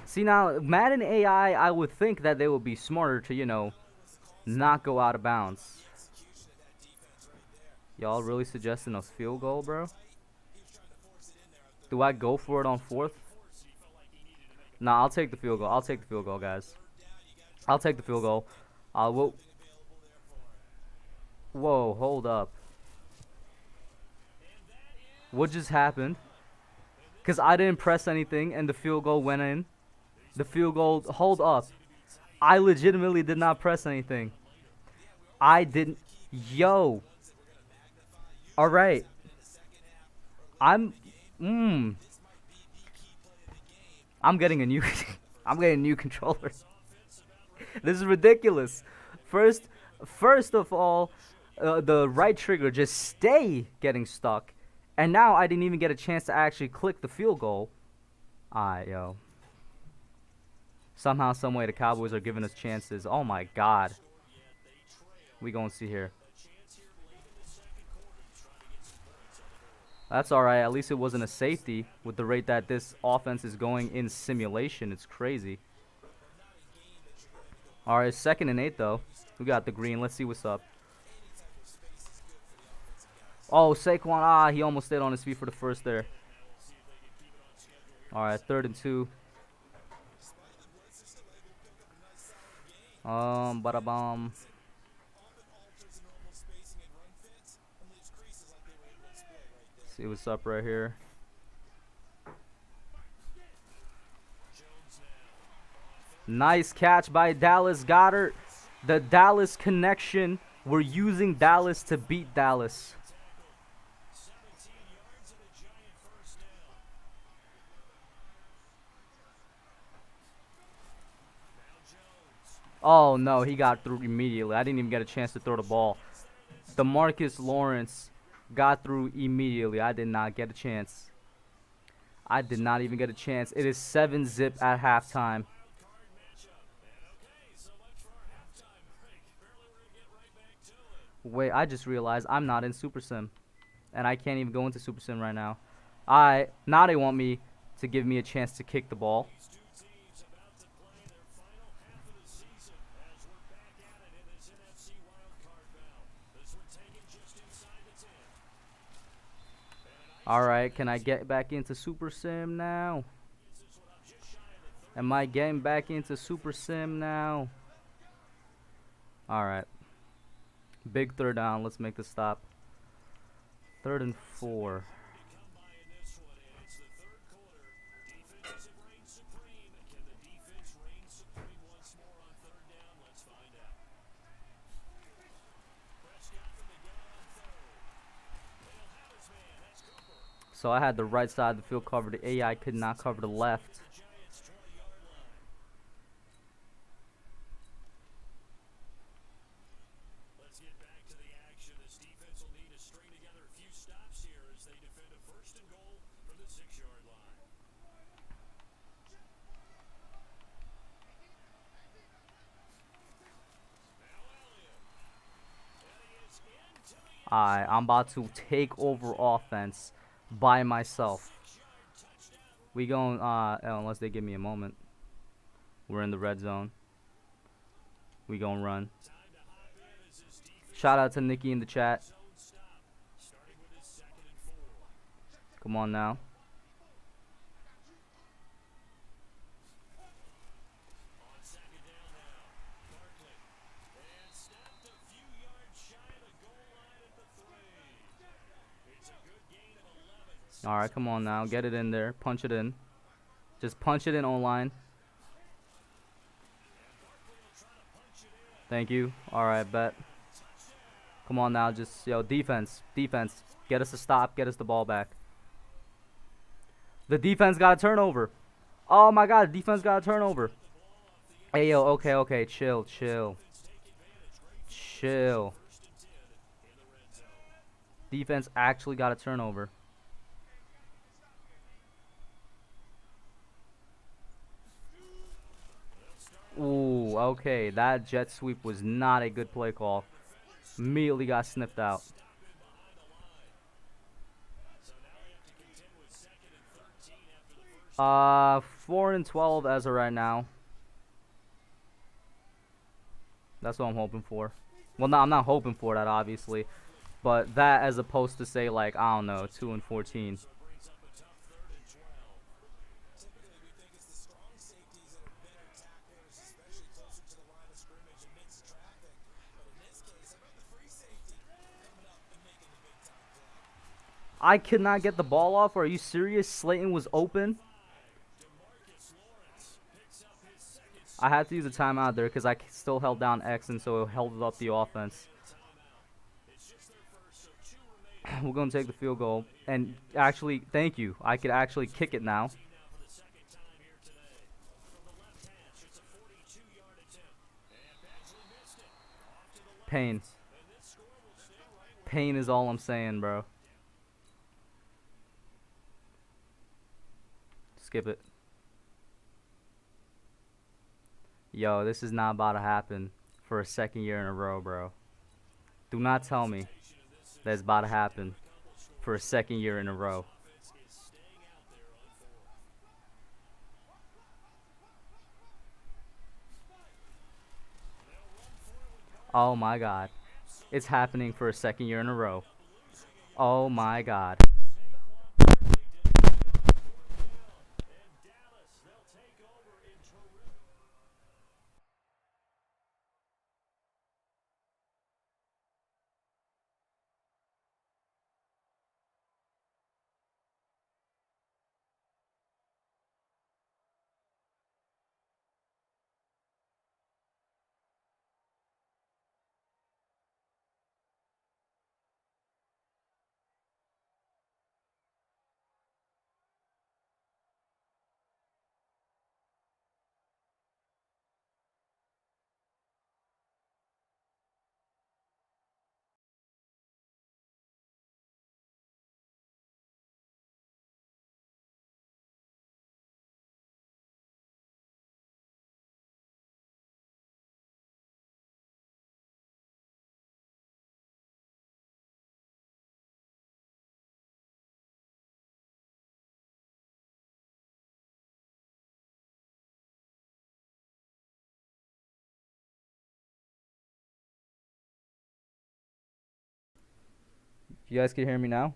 See, now, Madden AI, I would think that they would be smarter to, you know, not go out of bounds. Y'all really suggesting a field goal, bro? Do I go for it on 4th? Nah, I'll take the field goal. I'll take the field goal, guys. I'll take the field goal. Whoa, hold up. What just happened? Because I didn't press anything and the field goal went in. The field goal, hold up. I legitimately did not press anything. I didn't. Yo. Alright. I'm, mm, I'm getting a new, I'm getting a new controller. This is ridiculous. First, first of all, the right trigger just stay getting stuck, and now I didn't even get a chance to actually click the field goal. Alright, yo. Somehow, someway, the Cowboys are giving us chances. Oh my God. We gonna see here. That's alright. At least it wasn't a safety with the rate that this offense is going in simulation. It's crazy. Alright, 2nd and 8 though. We got the green. Let's see what's up. Oh, Saquon. Ah, he almost stayed on his feet for the first there. Alright, 3rd and 2. Bada bomb. See what's up right here. Nice catch by Dallas Goedert. The Dallas connection. We're using Dallas to beat Dallas. Oh no, he got through immediately. I didn't even get a chance to throw the ball. DeMarcus Lawrence got through immediately. I did not get a chance. I did not even get a chance. It is 7-zip at halftime. Wait, I just realized I'm not in Super Sim. And I can't even go into Super Sim right now. Now they want me to give me a chance to kick the ball. Alright, can I get back into Super Sim now? Am I getting back into Super Sim now? Alright. Big 3rd down. Let's make the stop. 3rd and 4. So I had the right side of the field covered. The AI could not cover the left. Let's get back to the action. This defense will need to string together a few stops here as they defend a 1st and goal from the 6-yard line. I'm about to take over offense by myself. We going unless they give me a moment. We're in the red zone. We gonna run. Shout out to Nikki in the chat. Come on now. Alright, come on now. Get it in there. Punch it in. Just punch it in online. Thank you. Alright, bet. Come on now. Just, defense. Defense. Get us a stop. Get us the ball back. The defense got a turnover. Oh my god. Defense got a turnover. Hey, yo. Okay. Chill. Defense actually got a turnover. Ooh, okay. That jet sweep was not a good play call. Immediately got sniffed out. Uh, 4 and 12 as of right now. That's what I'm hoping for. Well, no, I'm not hoping for that, obviously. But that as opposed to, say, like, I don't know, 2 and 14. I could not get the ball off. Are you serious? Slayton was open. I had to use a timeout there because I still held down X, and so it held up the offense. We're gonna take the field goal, and actually, thank you. I could actually kick it now. Pain. Pain is all I'm saying, bro. Skip it. Yo, this is not about to happen for a second year in a row, bro. Do not tell me that's about to happen for a second year in a row. Oh my god. It's happening for a second year in a row. Oh my god. You guys can hear me now?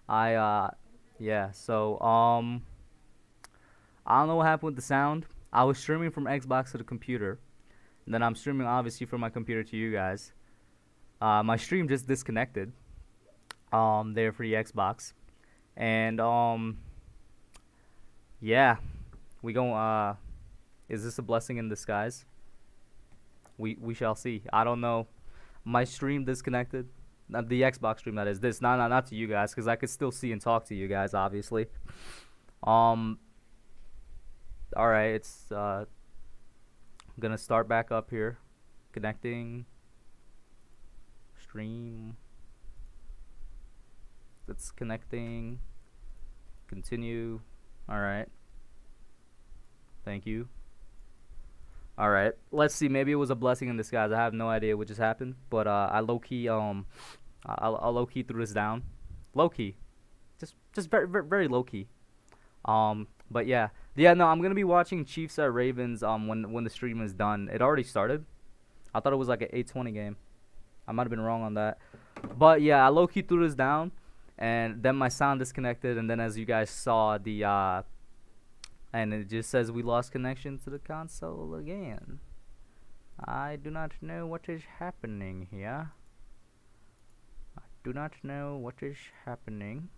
Yeah, so, I don't know what happened with the sound. I was streaming from Xbox to the computer. And then I'm streaming, obviously, from my computer to you guys. My stream just disconnected. There for the Xbox. And, yeah. We gon' is this a blessing in disguise? We shall see. I don't know. My stream disconnected. The Xbox stream, that is. This, not to you guys, because I could still see and talk to you guys, obviously. Alright, it's gonna start back up here. Connecting. Stream. It's connecting. Continue. Alright. Thank you. Alright. Let's see. Maybe it was a blessing in disguise. I have no idea what just happened. But I low-key, I'll low-key threw this down. Low-key. Just very, very, very low-key. But yeah. Yeah, no, I'm gonna be watching Chiefs at Ravens when the stream is done. It already started. I thought it was like an 8:20 game. I might have been wrong on that. But yeah, I low-key threw this down, and then my sound disconnected, and then as you guys saw, and it just says we lost connection to the console again. I do not know what is happening here. I do not know what is happening.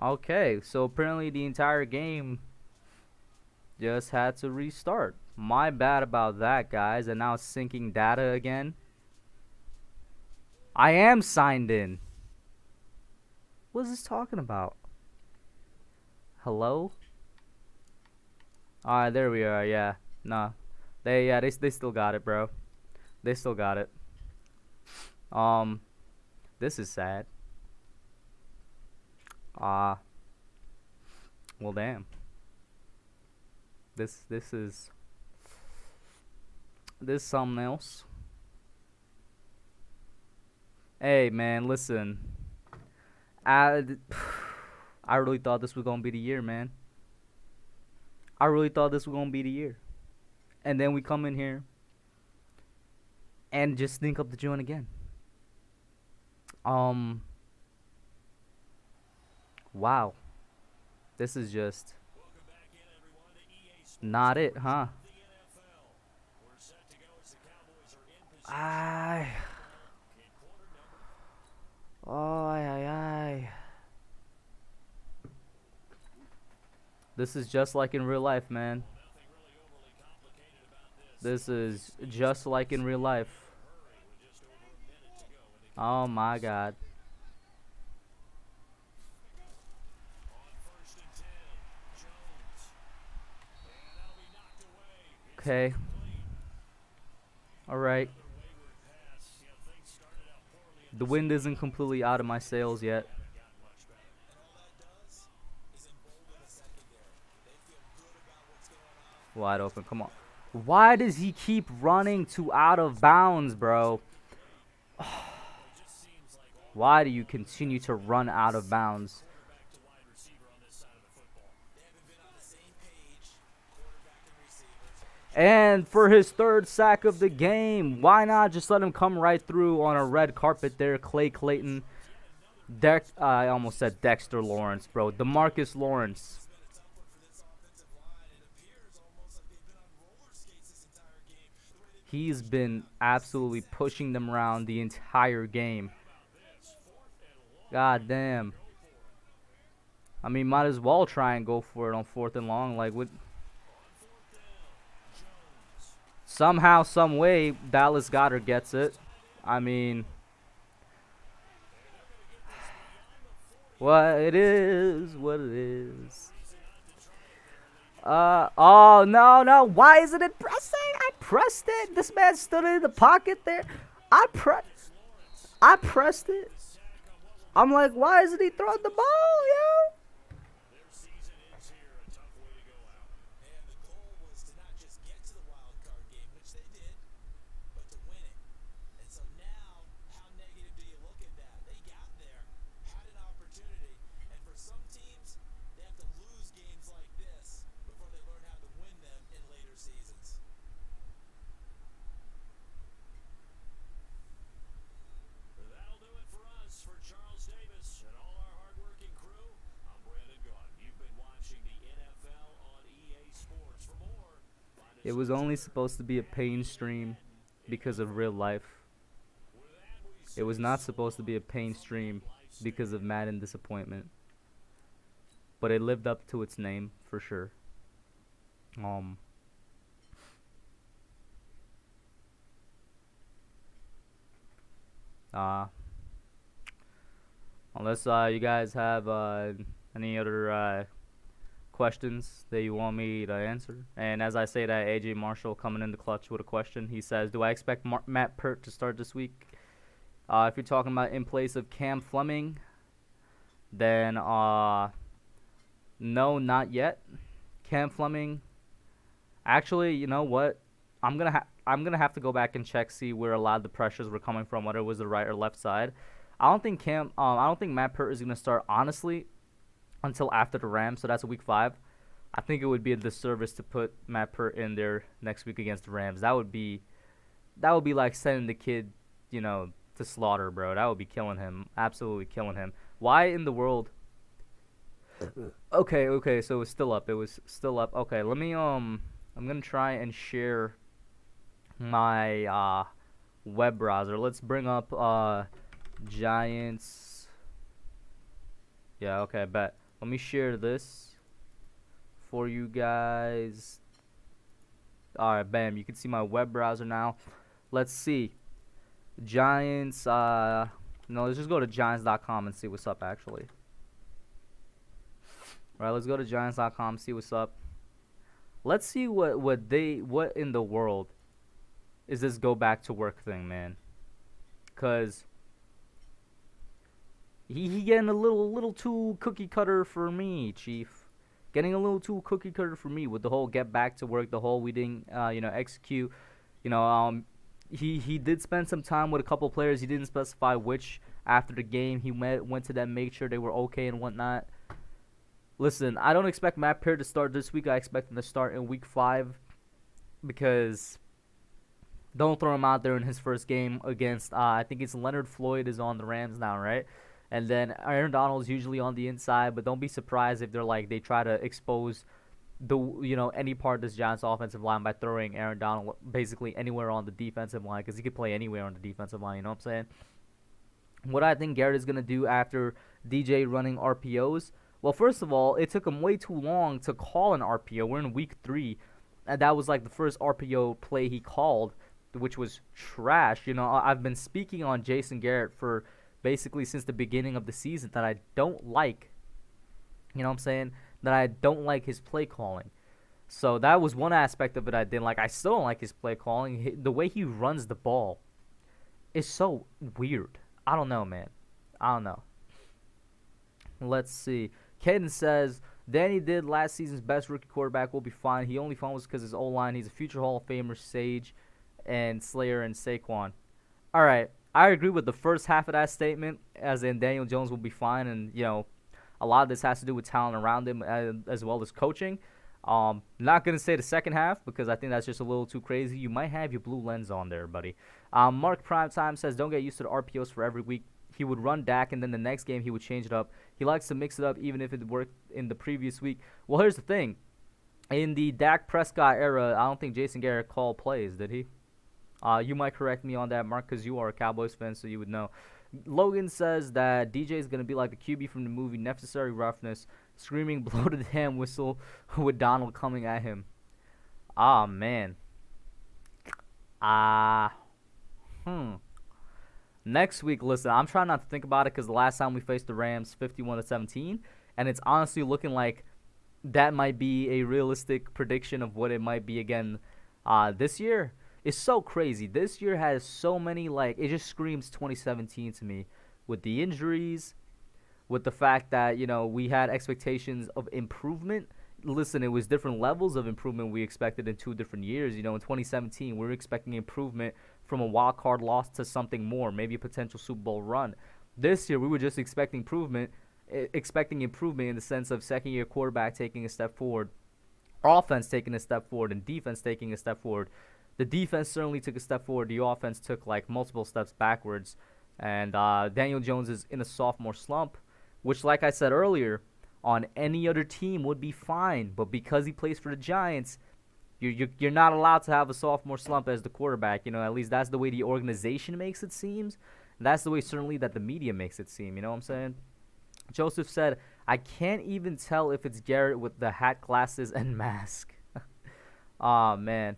Okay, so apparently the entire game just had to restart. My bad about that, guys. And now it's syncing data again. I am signed in. What is this talking about? Hello? Alright, there we are. Yeah. Nah. They still got it, bro. They still got it. This is sad. Well, damn. This is something else. Hey, man, listen. I really thought this was gonna be the year, man. I really thought this was gonna be the year. And then we come in here and just think up the joint again. Wow. This is just not it, huh? This is just like in real life, man. This is just like in real life. Oh my God. Okay. All right. The wind isn't completely out of my sails yet. Wide open. Come on. Why does he keep running to out of bounds, bro? Why do you continue to run out of bounds? And for his third sack of the game, why not just let him come right through on a red carpet there? Clay Clayton. I almost said Dexter Lawrence, bro. DeMarcus Lawrence. He's been absolutely pushing them around the entire game. God damn. I mean, might as well try and go for it on 4th and long. Like, what? Somehow, some way, Dallas Goedert gets it. I mean, what it is, what it is. Oh, no. Why isn't it pressing? I pressed it. This man stood in the pocket there. I pressed it. I'm like, why isn't he throwing the ball, yo? It was only supposed to be a pain stream because of real life. It was not supposed to be a pain stream because of Madden disappointment. But it lived up to its name for sure. Unless you guys have any other questions that you want me to answer. And as I say that, AJ Marshall coming in the clutch with a question. He says, do I expect Matt Peart to start this week? If you're talking about in place of Cam Fleming, then no, not yet. Cam Fleming, actually, you know what? I'm gonna have to go back and check, see where a lot of the pressures were coming from, whether it was the right or left side. I don't think Matt Peart is gonna start, honestly, until after the Rams, so that's week 5. I think it would be a disservice to put Matt Peart in there next week against the Rams. That would be like sending the kid, to slaughter, bro. That would be killing him, absolutely killing him. Why in the world? Okay, so it was still up. Okay, let me I'm gonna try and share my web browser. Let's bring up Giants. Yeah, okay, bet. Let me share this for you guys. Alright, bam. You can see my web browser now. Let's see. Giants, no, let's just go to Giants.com and see what's up, actually. Alright, let's go to Giants.com, see what's up. Let's see what in the world is this go back to work thing, man. Because he getting a little too cookie cutter for me, Chief. Getting a little too cookie cutter for me with the whole get back to work, the whole we didn't execute. He did spend some time with a couple players. He didn't specify which after the game. He went to them, make sure they were okay and whatnot. Listen, I don't expect Matt Peart to start this week. I expect him to start in week 5 because don't throw him out there in his first game against, I think it's Leonard Floyd is on the Rams now, right? And then Aaron Donald's usually on the inside, but don't be surprised if they try to expose any part of this Giants offensive line by throwing Aaron Donald basically anywhere on the defensive line, because he could play anywhere on the defensive line, you know what I'm saying? What I think Garrett is going to do after DJ running RPOs, well, first of all, it took him way too long to call an RPO. We're in week 3, and that was like the first RPO play he called. which was trash. You know, I've been speaking on Jason Garrett for basically since the beginning of the season that I don't like. You know what I'm saying? That I don't like his play calling. So that was one aspect of it I didn't like. I still don't like his play calling. The way he runs the ball is so weird. I don't know, man. I don't know. Let's see. Caden says, Danny did last season's best rookie quarterback will be fine. He only fumbles because his O-line. He's a future Hall of Famer, Sage, and Slayer, and Saquon. All right. I agree with the first half of that statement, as in Daniel Jones will be fine. And, you know, a lot of this has to do with talent around him as well as coaching. Not going to say the second half because I think that's just a little too crazy. You might have your blue lens on there, buddy. Mark Primetime says, don't get used to the RPOs for every week. He would run Dak, and then the next game he would change it up. He likes to mix it up even if it worked in the previous week. Well, here's the thing. In the Dak Prescott era, I don't think Jason Garrett called plays, did he? You might correct me on that, Mark, because you are a Cowboys fan, so you would know. Logan says that DJ is going to be like the QB from the movie Necessary Roughness, screaming blow the damn whistle with Donald coming at him. Ah, man. Next week, listen, I'm trying not to think about it because the last time we faced the Rams 51-17, and it's honestly looking like that might be a realistic prediction of what it might be again this year. It's so crazy. This year has so many, like, it just screams 2017 to me with the injuries, with the fact that, you know, we had expectations of improvement. Listen, it was different levels of improvement we expected in 2 different years. You know, in 2017, we were expecting improvement from a wild card loss to something more, maybe a potential Super Bowl run. This year, we were just expecting improvement in the sense of second-year quarterback taking a step forward, offense taking a step forward, and defense taking a step forward. The defense certainly took a step forward. The offense took, like, multiple steps backwards. And Daniel Jones is in a sophomore slump, which, like I said earlier, on any other team would be fine. But because he plays for the Giants, you're not allowed to have a sophomore slump as the quarterback. You know, at least that's the way the organization makes it seem. That's the way certainly that the media makes it seem. You know what I'm saying? Joseph said, I can't even tell if it's Garrett with the hat, glasses, and mask. Aw, man.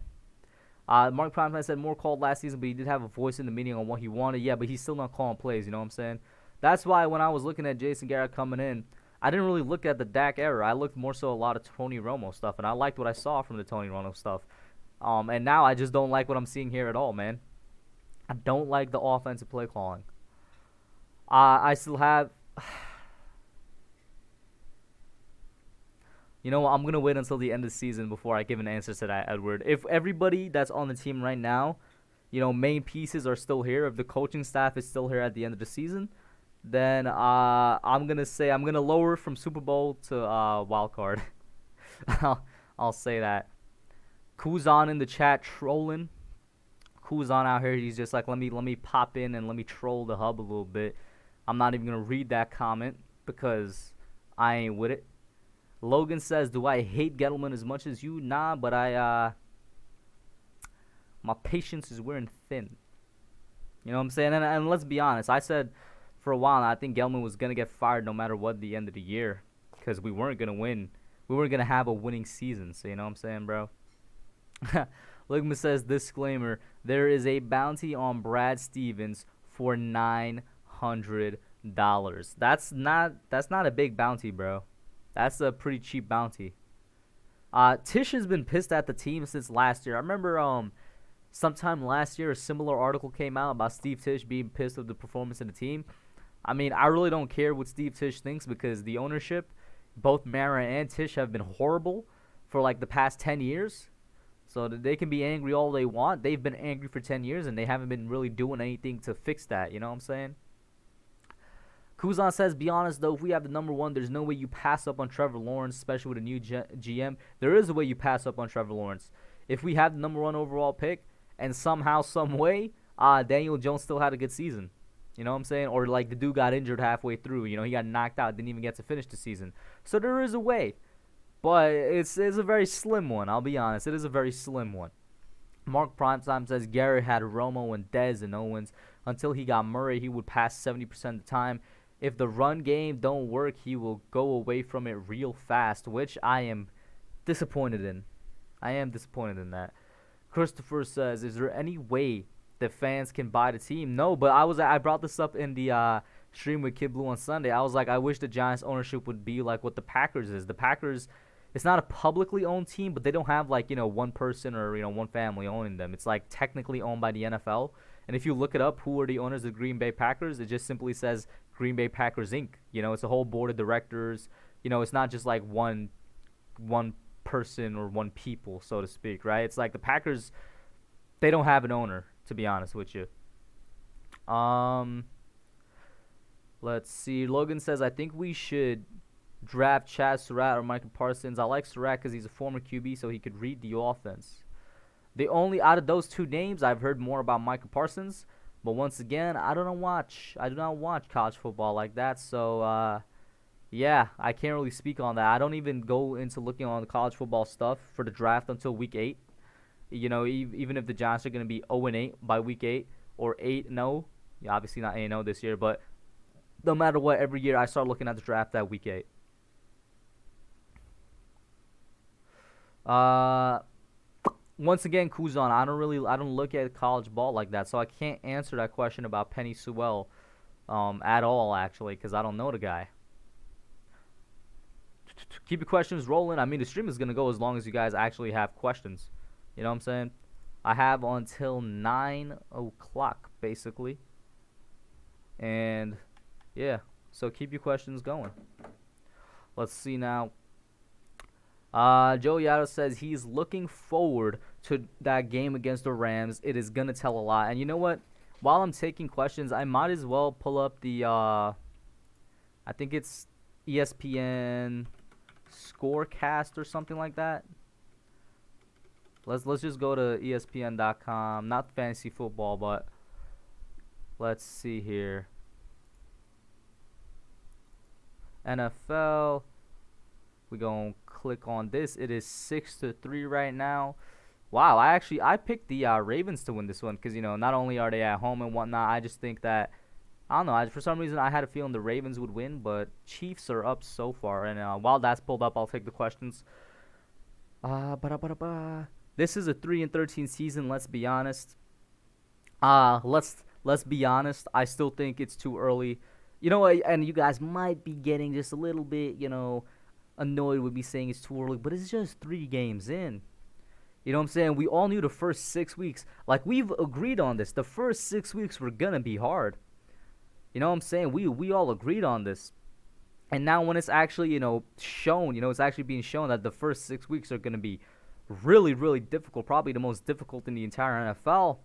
Mark Primetime said more called last season, but he did have a voice in the meeting on what he wanted. Yeah, but he's still not calling plays, you know what I'm saying? That's why when I was looking at Jason Garrett coming in, I didn't really look at the Dak era. I looked more so a lot of Tony Romo stuff, and I liked what I saw from the Tony Romo stuff. And now I just don't like what I'm seeing here at all, man. I don't like the offensive play calling. I still have... You know what? I'm going to wait until the end of the season before I give an answer to that, Edward. If everybody that's on the team right now, you know, main pieces are still here, if the coaching staff is still here at the end of the season, then I'm going to say I'm going to lower from Super Bowl to wild card. I'll say that. Kuzan in the chat trolling. Kuzan out here, he's just like, let me pop in and let me troll the hub a little bit. I'm not even going to read that comment because I ain't with it. Logan says, do I hate Gettleman as much as you? Nah, but my patience is wearing thin. You know what I'm saying? And let's be honest. I said for a while I think Gettleman was going to get fired no matter what the end of the year because we weren't going to win. We weren't going to have a winning season. So you know what I'm saying, bro? Logan says, disclaimer, there is a bounty on Brad Stevens for $900. That's not a big bounty, bro. That's a pretty cheap bounty. Tish has been pissed at the team since last year. I remember sometime last year a similar article came out about Steve Tish being pissed with the performance of the team. I mean, I really don't care what Steve Tish thinks because the ownership, both Mara and Tish, have been horrible for like the past 10 years. So they can be angry all they want. They've been angry for 10 years and they haven't been really doing anything to fix that. You know what I'm saying? Kuzan says, be honest, though, if we have the number 1, there's no way you pass up on Trevor Lawrence, especially with a new GM. There is a way you pass up on Trevor Lawrence. If we have the number 1 overall pick and somehow, some way, Daniel Jones still had a good season. You know what I'm saying? Or like the dude got injured halfway through. You know, he got knocked out, didn't even get to finish the season. So there is a way. But it's a very slim one, I'll be honest. It is a very slim one. Mark Primetime says Garrett had Romo and Dez and Owens. Until he got Murray, he would pass 70% of the time. If the run game don't work, he will go away from it real fast, which I am disappointed in. I am disappointed in that. Christopher says, "Is there any way that fans can buy the team?" No, but I brought this up in the stream with Kid Blue on Sunday. I was like, I wish the Giants ownership would be like what the Packers is. The Packers, it's not a publicly owned team, but they don't have like one person or one family owning them. It's like technically owned by the NFL. And if you look it up, who are the owners of the Green Bay Packers? It just simply says Green Bay Packers Inc. It's a whole board of directors. It's not just like one person or one people, so to speak, right? It's like the Packers, they don't have an owner, to be honest with you. Let's see. Logan says, I think we should draft Chad Surratt or Micah Parsons. I like Surratt because he's a former QB, so he could read the offense. The only out of those two names, I've heard more about Micah Parsons, but once again, I do not watch college football like that, so yeah, I can't really speak on that. I don't even go into looking on the college football stuff for the draft until week 8. Even if the Giants are going to be 0-8 by week 8 or 8-0, yeah, obviously not 8-0 this year, but no matter what, every year I start looking at the draft at week 8. Once again, Kuzan, I don't look at college ball like that, so I can't answer that question about Penny Sewell at all, actually, because I don't know the guy. Keep your questions rolling. I mean, the stream is going to go as long as you guys actually have questions. You know what I'm saying? I have until 9 o'clock, basically. And, yeah, so keep your questions going. Let's see now. Joe Yado says he's looking forward to that game against the Rams. It is going to tell a lot. And you know what? While I'm taking questions, I might as well pull up the, I think it's ESPN Scorecast or something like that. Let's just go to ESPN.com. Not fantasy football, but let's see here. NFL. We're going to click on this. It is 6-3 right now. Wow, I picked the Ravens to win this one because, not only are they at home and whatnot, I just think that, I don't know, for some reason I had a feeling the Ravens would win, but Chiefs are up so far. And while that's pulled up, I'll take the questions. This is a 3-13 season, let's be honest. Let's be honest, I still think it's too early. And you guys might be getting just a little bit, annoyed with me saying it's too early, but it's just 3 games in. You know what I'm saying? We all knew the first 6 weeks. Like, we've agreed on this. The first 6 weeks were going to be hard. You know what I'm saying? We all agreed on this. And now when it's actually, shown, it's actually being shown that the first 6 weeks are going to be really, really difficult, probably the most difficult in the entire NFL.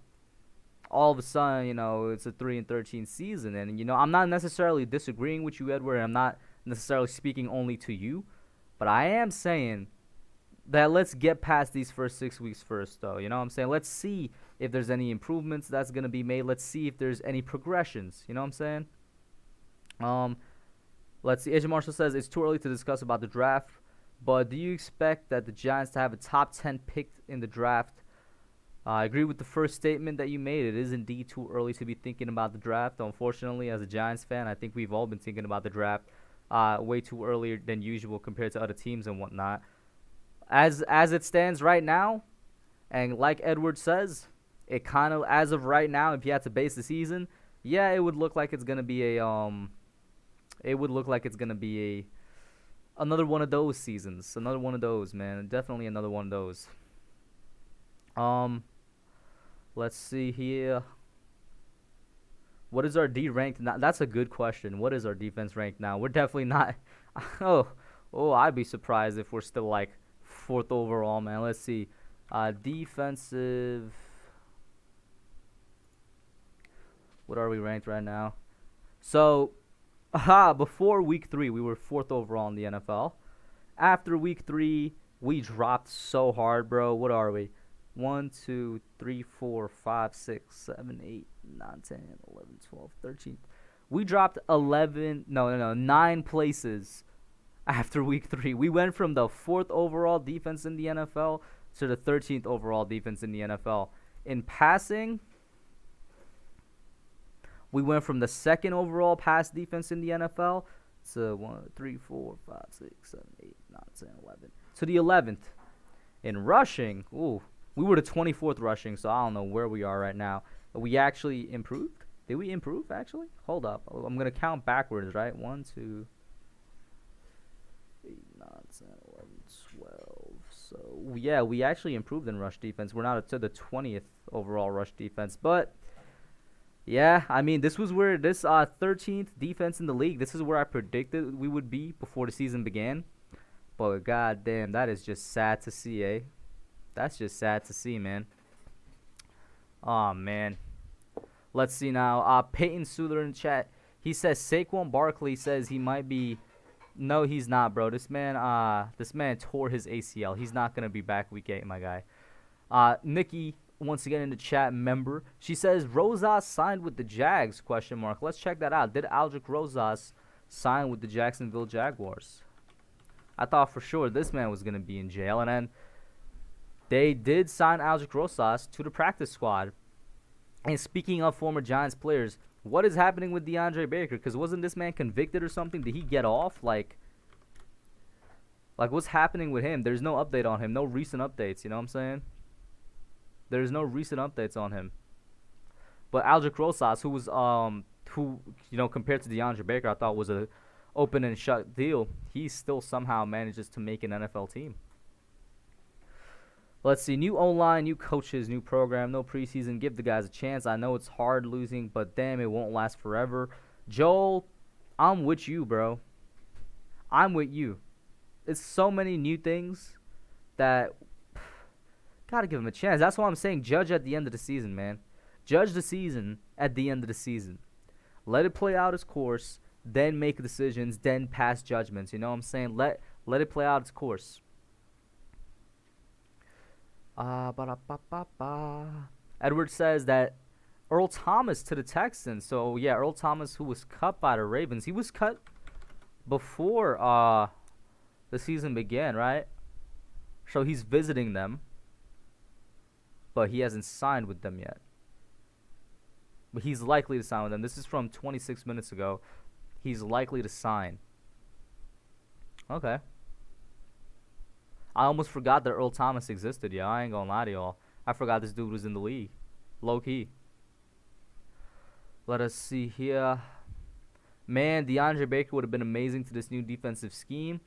All of a sudden, it's a 3-13 season. And, I'm not necessarily disagreeing with you, Edward. And I'm not necessarily speaking only to you. But I am saying that let's get past these first 6 weeks first, though. You know what I'm saying? Let's see if there's any improvements that's going to be made. Let's see if there's any progressions. You know what I'm saying? Let's see. Agent Marshall says it's too early to discuss about the draft, but do you expect that the Giants to have a top 10 pick in the draft? I agree with the first statement that you made. It is indeed too early to be thinking about the draft. Unfortunately, as a Giants fan, I think we've all been thinking about the draft way too earlier than usual compared to other teams and whatnot. As it stands right now, and like Edward says, it kind of, as of right now, if you had to base the season, yeah, it would look like it's gonna be another one of those seasons, another one of those, man, definitely another one of those. Let's see here. What is our D ranked now? That's a good question. What is our defense ranked now? We're definitely not. I'd be surprised if we're still like 4th overall, man. Let's see. Defensive. What are we ranked right now? So, before week 3, we were 4th overall in the NFL. After week 3, we dropped so hard, bro. What are we? 1, 2, 3, 4, 5, 6, 7, 8, 9, 10, 11, 12, 13. We dropped 9 places after week 3. We went from the 4th overall defense in the NFL to the 13th overall defense in the NFL. In passing, we went from the 2nd overall pass defense in the NFL to 1, 3, 4, 5, 6, 7, 8, 9, 10, 11 to the 11th. In rushing, We were the 24th rushing, so I don't know where we are right now. We actually improved? Did we improve, actually? Hold up. I'm going to count backwards, right? 1, 2, 8, 9, 10, 11, 12. So, yeah, we actually improved in rush defense. We're not to the 20th overall rush defense. But, yeah, I mean, this was where this 13th defense in the league, this is where I predicted we would be before the season began. But, goddamn, that is just sad to see, eh? That's just sad to see, man. Oh, man. Let's see now. Peyton Suler in chat. He says Saquon Barkley says he might be. No, he's not, bro. This man tore his ACL. He's not gonna be back week 8, my guy. Nikki once again in the chat member. She says Rosas signed with the Jags? ? Let's check that out. Did Aldrick Rosas sign with the Jacksonville Jaguars? I thought for sure this man was gonna be in jail, and then they did sign Aldrick Rosas to the practice squad. And speaking of former Giants players, what is happening with DeAndre Baker? Because wasn't this man convicted or something? Did he get off? Like what's happening with him? There's no update on him. No recent updates. You know what I'm saying? There's no recent updates on him. But Aldrick Rosas, who was compared to DeAndre Baker, I thought was a open and shut deal. He still somehow manages to make an NFL team. Let's see. New O-line, new coaches, new program, no preseason. Give the guys a chance. I know it's hard losing, but damn, it won't last forever. Joel, I'm with you, bro. I'm with you. It's so many new things that gotta give him a chance. That's why I'm saying judge at the end of the season, man. Judge the season at the end of the season. Let it play out its course, then make decisions, then pass judgments. You know what I'm saying? Let it play out its course. Edward says that Earl Thomas to the Texans. So, yeah, Earl Thomas, who was cut by the Ravens. He was cut before the season began, right? So, he's visiting them. But he hasn't signed with them yet. But he's likely to sign with them. This is from 26 minutes ago. He's likely to sign. Okay. I almost forgot that Earl Thomas existed, yeah. I ain't gonna lie to y'all. I forgot this dude was in the league. Low-key. Let us see here. Man, DeAndre Baker would have been amazing to this new defensive scheme.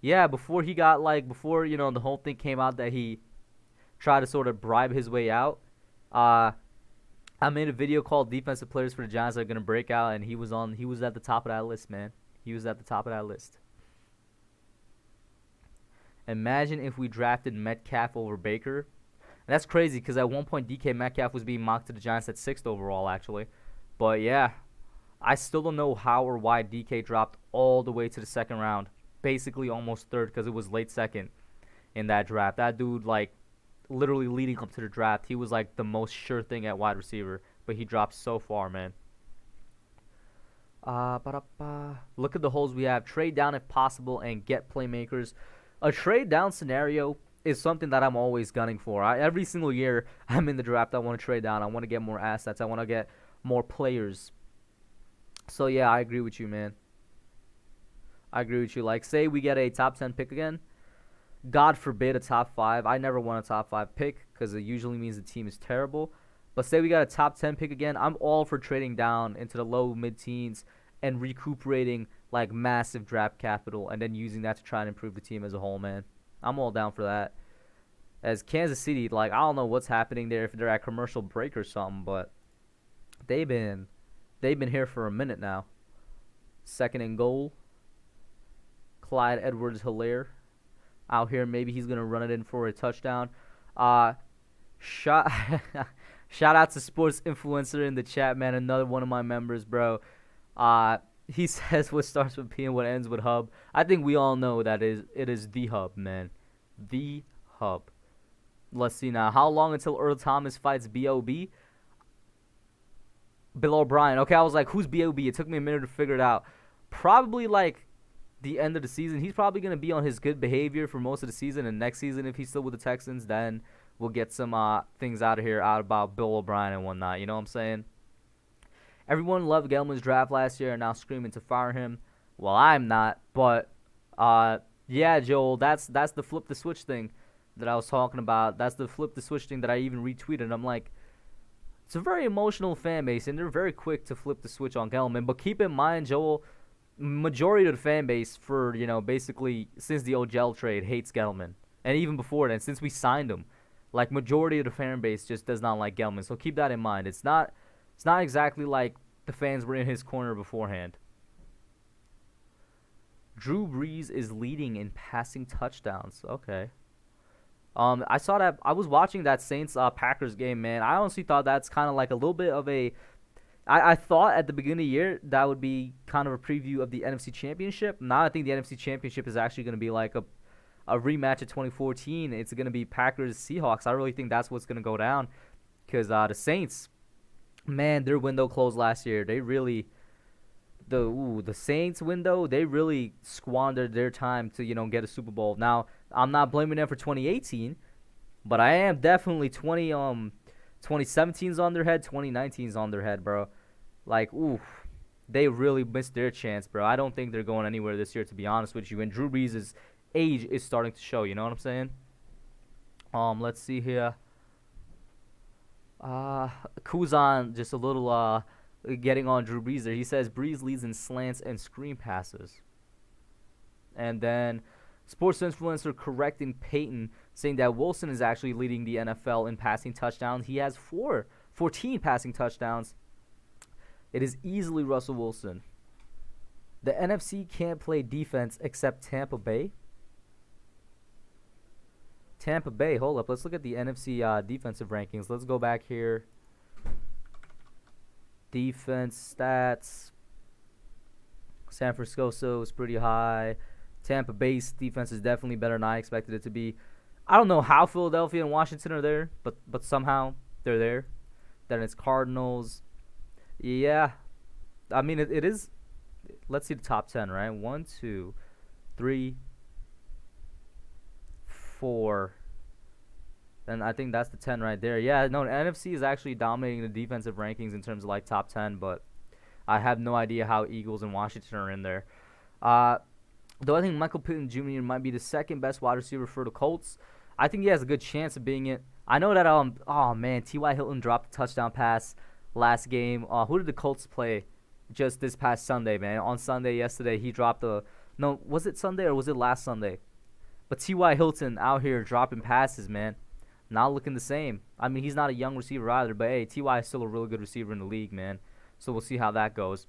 Yeah, before he got, before, the whole thing came out that he tried to sort of bribe his way out, I made a video called Defensive Players for the Giants That Are Gonna Break Out, and he was at the top of that list, man. He was at the top of that list. Imagine if we drafted Metcalf over Baker. And that's crazy because at one point DK Metcalf was being mocked to the Giants at 6th overall, actually. But, yeah, I still don't know how or why DK dropped all the way to the 2nd round. Basically almost 3rd because it was late 2nd in that draft. That dude, literally leading up to the draft, he was, the most sure thing at wide receiver. But he dropped so far, man. Look at the holes we have. Trade down if possible and get playmakers. A trade down scenario is something that I'm always gunning for. Every single year I'm in the draft, I want to trade down. I want to get more assets. I want to get more players. So, yeah, I agree with you, man. I agree with you. Say we get a top 10 pick again. God forbid a top 5. I never want a top 5 pick because it usually means the team is terrible. But say we got a top 10 pick again. I'm all for trading down into the low mid-teens and recuperating massive draft capital and then using that to try and improve the team as a whole, man. I'm all down for that. As Kansas City, I don't know what's happening there, if they're at commercial break or something, but they've been here for a minute now. 2nd and goal. Clyde Edwards-Helaire out here. Maybe he's going to run it in for a touchdown. Shout out to Sports Influencer in the chat, man. Another one of my members, bro. He says what starts with P and what ends with Hub. I think we all know that it is the Hub, man. The Hub. Let's see now. How long until Earl Thomas fights B.O.B.? Bill O'Brien. Okay, I was like, who's B.O.B.? It took me a minute to figure it out. Probably the end of the season. He's probably going to be on his good behavior for most of the season. And next season, if he's still with the Texans, then we'll get some things out about Bill O'Brien and whatnot. You know what I'm saying? Everyone loved Gelman's draft last year and now screaming to fire him. Well, I'm not. But, yeah, Joel, that's the flip the switch thing. that I was talking about. That's the flip the switch thing that I even retweeted. I'm like, it's a very emotional fan base, and they're very quick to flip the switch on Gelman. But keep in mind, Joel, majority of the fan base for, basically since the Ogel trade hates Gelman. And even before then, since we signed him, like majority of the fan base just does not like Gelman. So keep that in mind. It's not exactly like the fans were in his corner beforehand. Drew Brees is leading in passing touchdowns. Okay. I saw that. I was watching that Saints Packers game, man. I honestly thought that's kind of like a little bit of a. I thought at the beginning of the year that would be kind of a preview of the NFC Championship. Now I think the NFC Championship is actually going to be like a rematch of 2014. It's going to be Packers Seahawks. I really think that's what's going to go down, because the Saints, man, their window closed last year. They really. The Saints window, they really squandered their time to, get a Super Bowl. Now, I'm not blaming them for 2018, but I am definitely 2017's on their head, 2019's on their head, bro. Like, they really missed their chance, bro. I don't think they're going anywhere this year, to be honest with you. And Drew Brees' age is starting to show, you know what I'm saying? Let's see here. Kuzan, just a little, getting on Drew Brees there. He says Brees leads in slants and screen passes. And then sports influencer correcting Peyton, saying that Wilson is actually leading the NFL in passing touchdowns. He has 14 passing touchdowns. It is easily Russell Wilson. The NFC can't play defense except Tampa Bay. Tampa Bay, hold up. Let's look at the NFC defensive rankings. Let's go back here. Defense stats. San Francisco is pretty high. Tampa Bay's defense is definitely better than I expected it to be. I don't know how Philadelphia and Washington are there, but somehow they're there. Then it's Cardinals. Yeah. I mean, it is. Let's see the top 10, right? 1, 2, 3, 4. And I think that's the 10 right there. Yeah, no, the NFC is actually dominating the defensive rankings in terms of like top 10, but I have no idea how Eagles and Washington are in there. Though I think Michael Pittman Jr. might be the second best wide receiver for the Colts. I think he has a good chance of being it. I know that oh man, T.Y. Hilton dropped a touchdown pass last game. Who did the Colts play just this past Sunday, man? On Sunday yesterday, he dropped was it Sunday or was it last Sunday? But T.Y. Hilton out here dropping passes, man. Not looking the same. I mean, he's not a young receiver either, but hey, T.Y. is still a really good receiver in the league, man. So we'll see how that goes.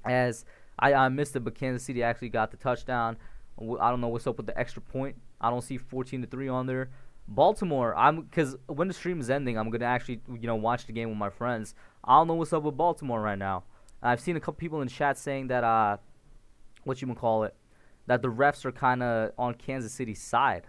As I missed it, but Kansas City actually got the touchdown. I don't know what's up with the extra point. I don't see 14-3 on there. Baltimore, because when the stream is ending, I'm gonna actually watch the game with my friends. I don't know what's up with Baltimore right now. I've seen a couple people in chat saying that that the refs are kind of on Kansas City's side.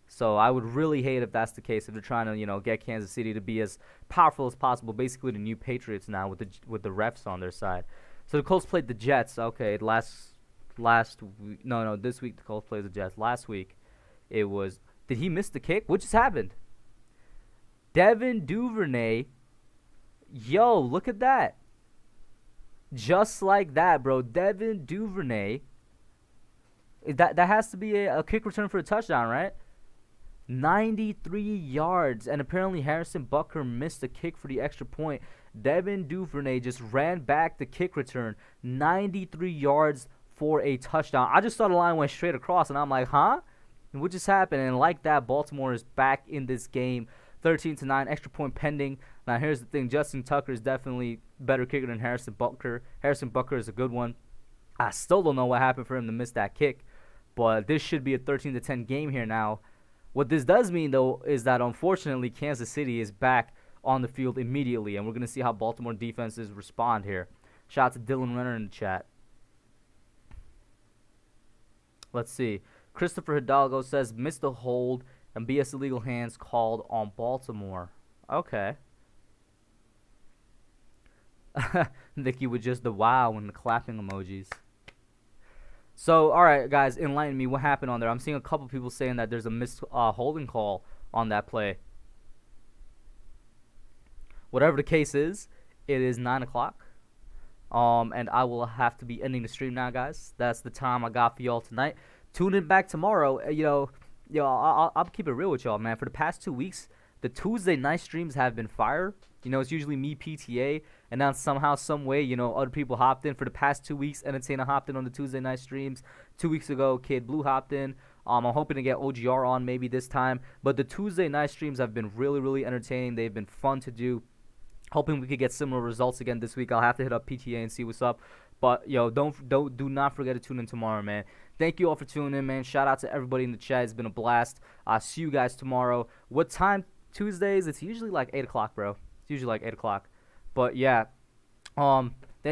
So I would really hate if that's the case, if they're trying to, get Kansas City to be as powerful as possible, basically the new Patriots now with the refs on their side. So the Colts played the Jets. Okay, this week the Colts played the Jets. Last week it was, did he miss the kick? What just happened? Devin Duvernay. Yo, look at that. Just like that, bro. Devin Duvernay. That has to be a kick return for a touchdown, right? 93 yards, and apparently Harrison Butker missed a kick for the extra point. Devin Duvernay just ran back the kick return, 93 yards for a touchdown. I just saw the line went straight across, and I'm like, huh? What just happened? And like that, Baltimore is back in this game, 13-9, extra point pending. Now here's the thing: Justin Tucker is definitely better kicker than Harrison Butker. Harrison Butker is a good one. I still don't know what happened for him to miss that kick, but this should be a 13-10 game here now. What this does mean, though, is that unfortunately Kansas City is back on the field immediately, and we're going to see how Baltimore defenses respond here. Shout out to Dylan Renner in the chat. Let's see. Christopher Hidalgo says, missed the hold and BS illegal hands called on Baltimore. Okay. Nikki with just the wow and the clapping emojis. So, all right, guys, enlighten me. What happened on there? I'm seeing a couple people saying that there's a missed holding call on that play. Whatever the case is, it is 9 o'clock. And I will have to be ending the stream now, guys. That's the time I got for y'all tonight. Tune in back tomorrow. yo, I'll keep it real with y'all, man. For the past 2 weeks, the Tuesday night streams have been fire. You know, it's usually me, PTA, and then somehow, some way, you know, other people hopped in. For the past 2 weeks, Entertainer hopped in on the Tuesday night streams. 2 weeks ago, Kid Blue hopped in. I'm hoping to get OGR on maybe this time. But the Tuesday night streams have been really, really entertaining. They've been fun to do. Hoping we could get similar results again this week. I'll have to hit up PTA and see what's up. But yo, do not forget to tune in tomorrow, man. Thank you all for tuning in, man. Shout out to everybody in the chat. It's been a blast. I'll see you guys tomorrow. What time? Tuesdays? It's usually like 8 o'clock, bro. It's usually like 8 o'clock. But yeah,